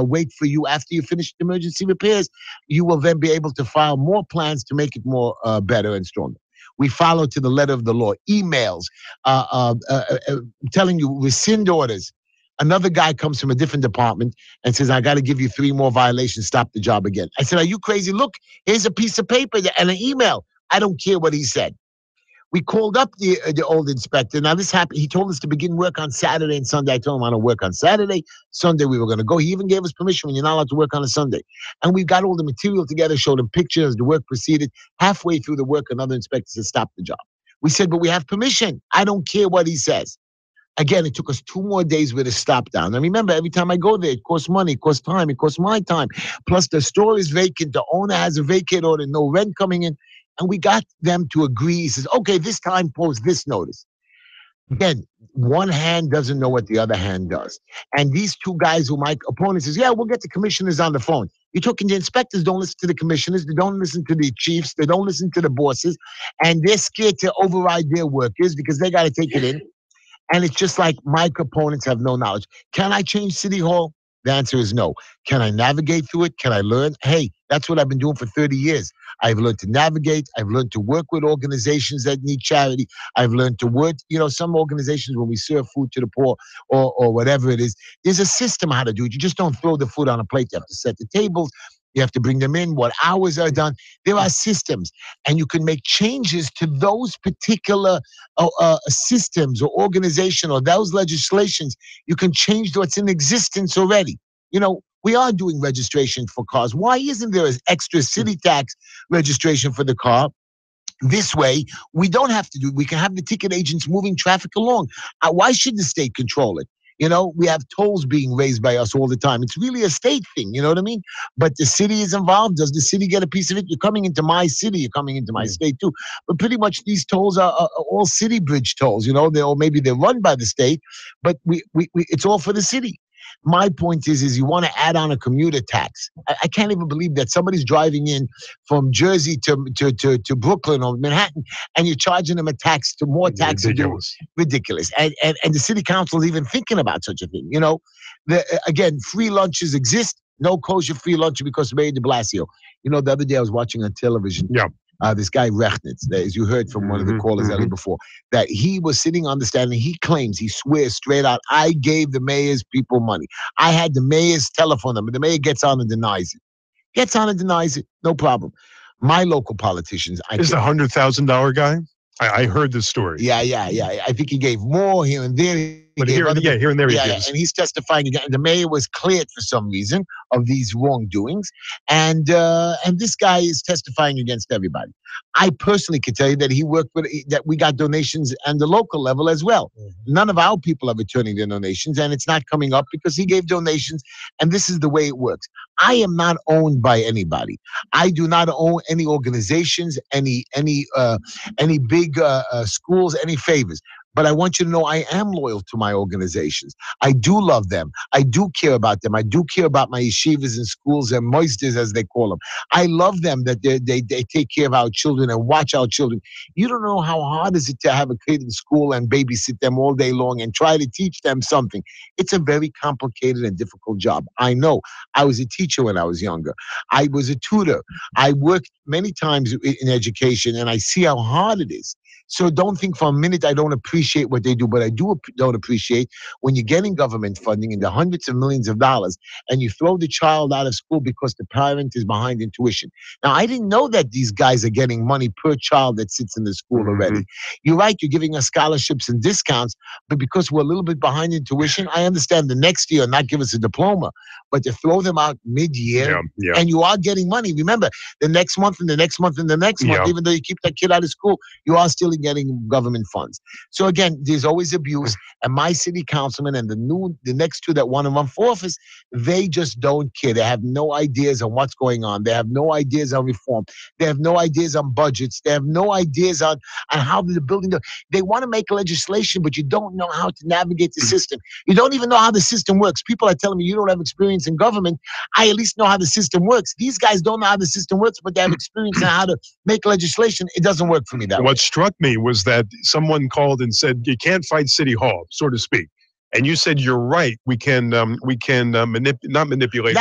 wait for you after you finish the emergency repairs. You will then be able to file more plans to make it more better and stronger. We follow to the letter of the law. Emails telling you rescind orders. Another guy comes from a different department and says, I got to give you 3 more violations, stop the job again. I said, are you crazy? Look, here's a piece of paper and an email. I don't care what he said. We called up the old inspector. Now, this happened. He told us to begin work on Saturday and Sunday. I told him I don't work on Saturday. Sunday, we were going to go. He even gave us permission when you're not allowed to work on a Sunday. And we got all the material together, showed him pictures. The work proceeded. Halfway through the work, another inspector said, stop the job. We said, but we have permission. I don't care what he says. Again, it took us 2 more days with a stop down. And remember, every time I go there, it costs money, it costs time, it costs my time. Plus, the store is vacant. The owner has a vacate order, no rent coming in. And we got them to agree. He says, okay, this time post this notice. Again, one hand doesn't know what the other hand does. And these 2 guys who my opponent says, yeah, we'll get the commissioners on the phone. You're talking, the inspectors don't listen to the commissioners. They don't listen to the chiefs. They don't listen to the bosses. And they're scared to override their workers because they got to take it in. And it's just like my opponents have no knowledge. Can I change City Hall? The answer is no. Can I navigate through it? Can I learn? Hey, that's what I've been doing for 30 years. I've learned to navigate. I've learned to work with organizations that need charity. I've learned to work, some organizations when we serve food to the poor or whatever it is, there's a system how to do it. You just don't throw the food on a plate. You have to set the tables. You have to bring them in, what hours are done. There are systems, and you can make changes to those particular systems or organization or those legislations. You can change what's in existence already. We are doing registration for cars. Why isn't there an extra city tax registration for the car? This way, we don't have to we can have the ticket agents moving traffic along. Why should the state control it? We have tolls being raised by us all the time. It's really a state thing, you know what I mean? But the city is involved. Does the city get a piece of it? You're coming into my city, you're coming into my state too. But pretty much these tolls are all city bridge tolls, or maybe they're run by the state, but it's all for the city. My point is you want to add on a commuter tax. I can't even believe that somebody's driving in from Jersey to Brooklyn or Manhattan, and you're charging them a tax to more tax. Ridiculous. And the city council is even thinking about such a thing. Again, free lunches exist. No kosher free lunch because of Mayor de Blasio. The other day I was watching on television. Yeah. This guy Rechnitz, as you heard from one of the callers earlier before, that he was sitting on the stand and he claims, he swears straight out, I gave the mayor's people money. I had the mayor's telephone number. The mayor gets on and denies it. Gets on and denies it. No problem. My local politicians. Is the $100,000 guy? I heard this story. Yeah. I think he gave more here and there. But here and there he gives. And he's testifying again. The mayor was cleared for some reason of these wrongdoings, and this guy is testifying against everybody. I personally can tell you that he worked with that. We got donations at the local level as well. None of our people are returning their donations, and it's not coming up because he gave donations. And this is the way it works. I am not owned by anybody. I do not own any organizations, any big schools, any favors. But I want you to know I am loyal to my organizations. I do love them. I do care about them. I do care about my yeshivas and schools and moisters, as they call them. I love them that they take care of our children and watch our children. You don't know how hard is it to have a kid in school and babysit them all day long and try to teach them something. It's a very complicated and difficult job. I know. I was a teacher when I was younger. I was a tutor. I worked many times in education, and I see how hard it is So don't think for a minute I don't appreciate what they do, but I don't appreciate when you're getting government funding in the hundreds of millions of dollars and you throw the child out of school because the parent is behind in tuition. Now, I didn't know that these guys are getting money per child that sits in the school already. You're right, you're giving us scholarships and discounts, but because we're a little bit behind in tuition, I understand the next year not give us a diploma, but to throw them out mid-year, and you are getting money. Remember, the next month and the next month and the next month, even though you keep that kid out of school, you are still getting government funds. So again, there's always abuse. And my city councilman and the next two that want to run for office, they just don't care. They have no ideas on what's going on. They have no ideas on reform. They have no ideas on budgets. They have no ideas on how the building. They want to make legislation, but you don't know how to navigate the system. You don't even know how the system works. People are telling me you don't have experience in government. I at least know how the system works. These guys don't know how the system works, but they have experience in how to make legislation. It doesn't work for me that way. What struck me was that someone called and said, you can't fight City Hall, so to speak. And you said, you're right. We can not manipulate.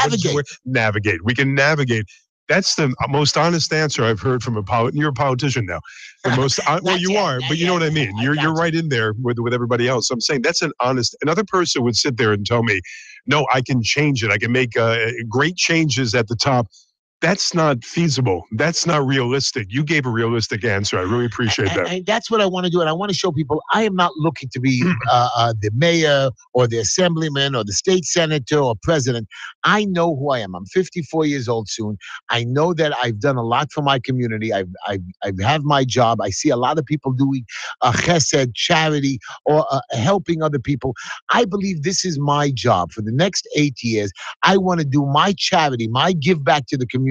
Navigate. We can navigate. That's the most honest answer I've heard from you're a politician now. The most, well, you are, but you know what I mean. You're right in there with everybody else. I'm saying that's an honest, another person would sit there and tell me, no, I can change it. I can make great changes at the top. That's not feasible. That's not realistic. You gave a realistic answer. I really appreciate that. And that's what I want to do. And I want to show people I am not looking to be the mayor or the assemblyman or the state senator or president. I know who I am. I'm 54 years old soon. I know that I've done a lot for my community. I have my job. I see a lot of people doing chesed, charity, or helping other people. I believe this is my job. For the next 8 years, I want to do my charity, my give back to the community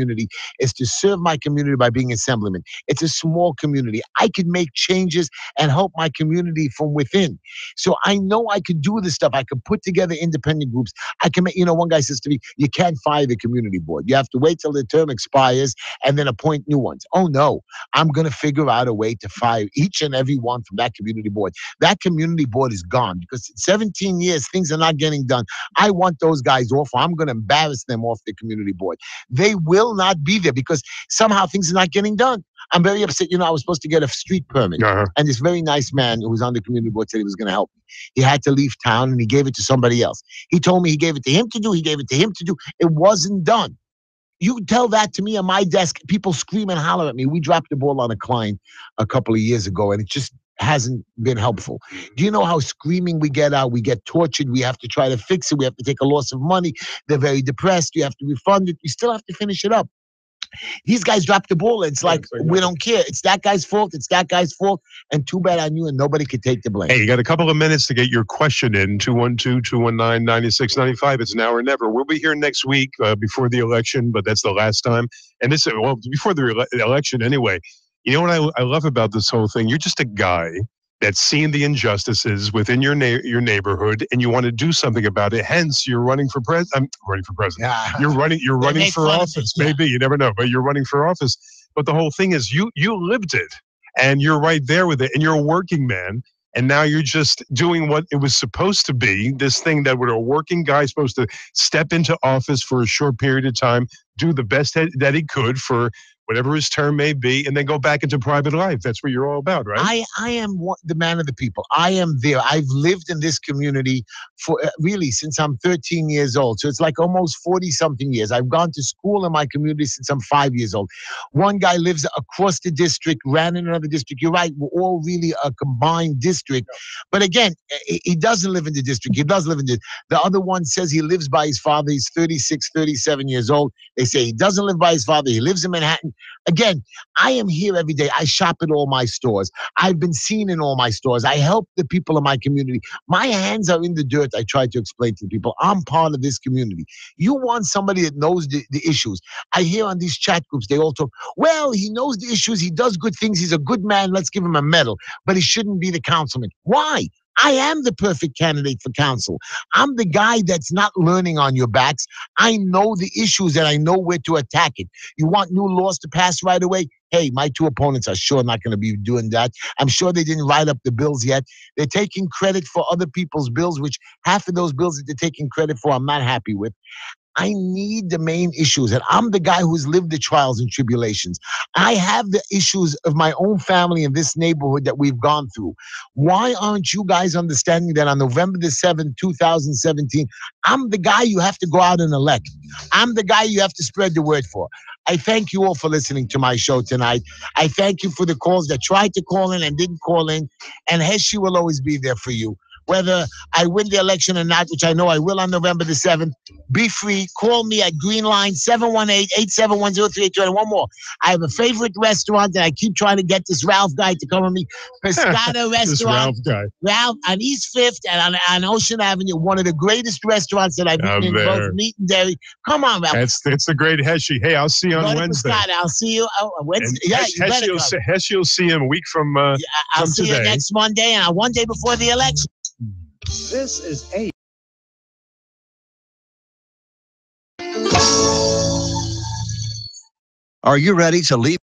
is to serve my community by being assemblyman. It's a small community. I could make changes and help my community from within. So I know I could do this stuff. I could put together independent groups. I can make, one guy says to me, you can't fire the community board. You have to wait till the term expires and then appoint new ones. Oh no, I'm going to figure out a way to fire each and every one from that community board. That community board is gone because in 17 years, things are not getting done. I want those guys off. Or I'm going to embarrass them off the community board. They will not be there because somehow things are not getting done. I'm very upset. I was supposed to get a street permit. And this very nice man who was on the community board said he was going to help me. He had to leave town and he gave it to somebody else. He told me he gave it to him to do. He gave it to him to do. It wasn't done. You tell that to me on my desk, people scream and holler at me. We dropped the ball on a client a couple of years ago and it just hasn't been helpful. Do you know how screaming we get out? We get tortured. We have to try to fix it. We have to take a loss of money. They're very depressed. You have to refund it. We still have to finish it up. These guys dropped the ball. It's like, we don't care. It's that guy's fault. It's that guy's fault. And too bad on you, and nobody could take the blame. Hey, you got a couple of minutes to get your question in. 212-219-9695. It's now or never. We'll be here next week before the election, but that's the last time. And this, well, before the election anyway. You know what I love about this whole thing? You're just a guy that's seen the injustices within your neighborhood, and you want to do something about it. Hence, you're running for president. Yeah. You're running for office. Maybe you never know, but you're running for office. But the whole thing is, you lived it, and you're right there with it, and you're a working man. And now you're just doing what it was supposed to be. This thing that a working guy is supposed to step into office for a short period of time, do the best that he could for whatever his term may be, and then go back into private life. That's what you're all about, right? I am the man of the people. I am there. I've lived in this community for really since I'm 13 years old. So it's like almost 40-something years. I've gone to school in my community since I'm 5 years old. One guy lives across the district, ran in another district. You're right. We're all really a combined district. But again, he doesn't live in the district. He does live in the other one says he lives by his father. He's 36, 37 years old. They say he doesn't live by his father. He lives in Manhattan. Again, I am here every day. I shop at all my stores. I've been seen in all my stores. I help the people in my community. My hands are in the dirt. I try to explain to the people. I'm part of this community. You want somebody that knows the issues. I hear on these chat groups, they all talk, well, he knows the issues. He does good things. He's a good man. Let's give him a medal. But he shouldn't be the councilman. Why? I am the perfect candidate for council. I'm the guy that's not learning on your backs. I know the issues and I know where to attack it. You want new laws to pass right away? Hey, my two opponents are sure not going to be doing that. I'm sure they didn't write up the bills yet. They're taking credit for other people's bills, which half of those bills that they're taking credit for, I'm not happy with. I need the main issues. And I'm the guy who's lived the trials and tribulations. I have the issues of my own family in this neighborhood that we've gone through. Why aren't you guys understanding that on November the 7th, 2017, I'm the guy you have to go out and elect. I'm the guy you have to spread the word for. I thank you all for listening to my show tonight. I thank you for the calls that tried to call in and didn't call in. And Heshy will always be there for you. Whether I win the election or not, which I know I will on November the 7th, be free. Call me at Green Line 718-871-0382. And one more. I have a favorite restaurant that I keep trying to get this Ralph guy to come with me. Pescata This Restaurant. Ralph guy. Ralph on East 5th and on Ocean Avenue. One of the greatest restaurants that I've eaten in both meat and dairy. Come on, Ralph. It's the great Heshy. Hey, I'll see you on Wednesday. Pescata. I'll see you Wednesday. And Yeah, you better come. Heshy will see him a week from I'll see today. you next Monday and one day before the election. This is a. Are you ready to leave?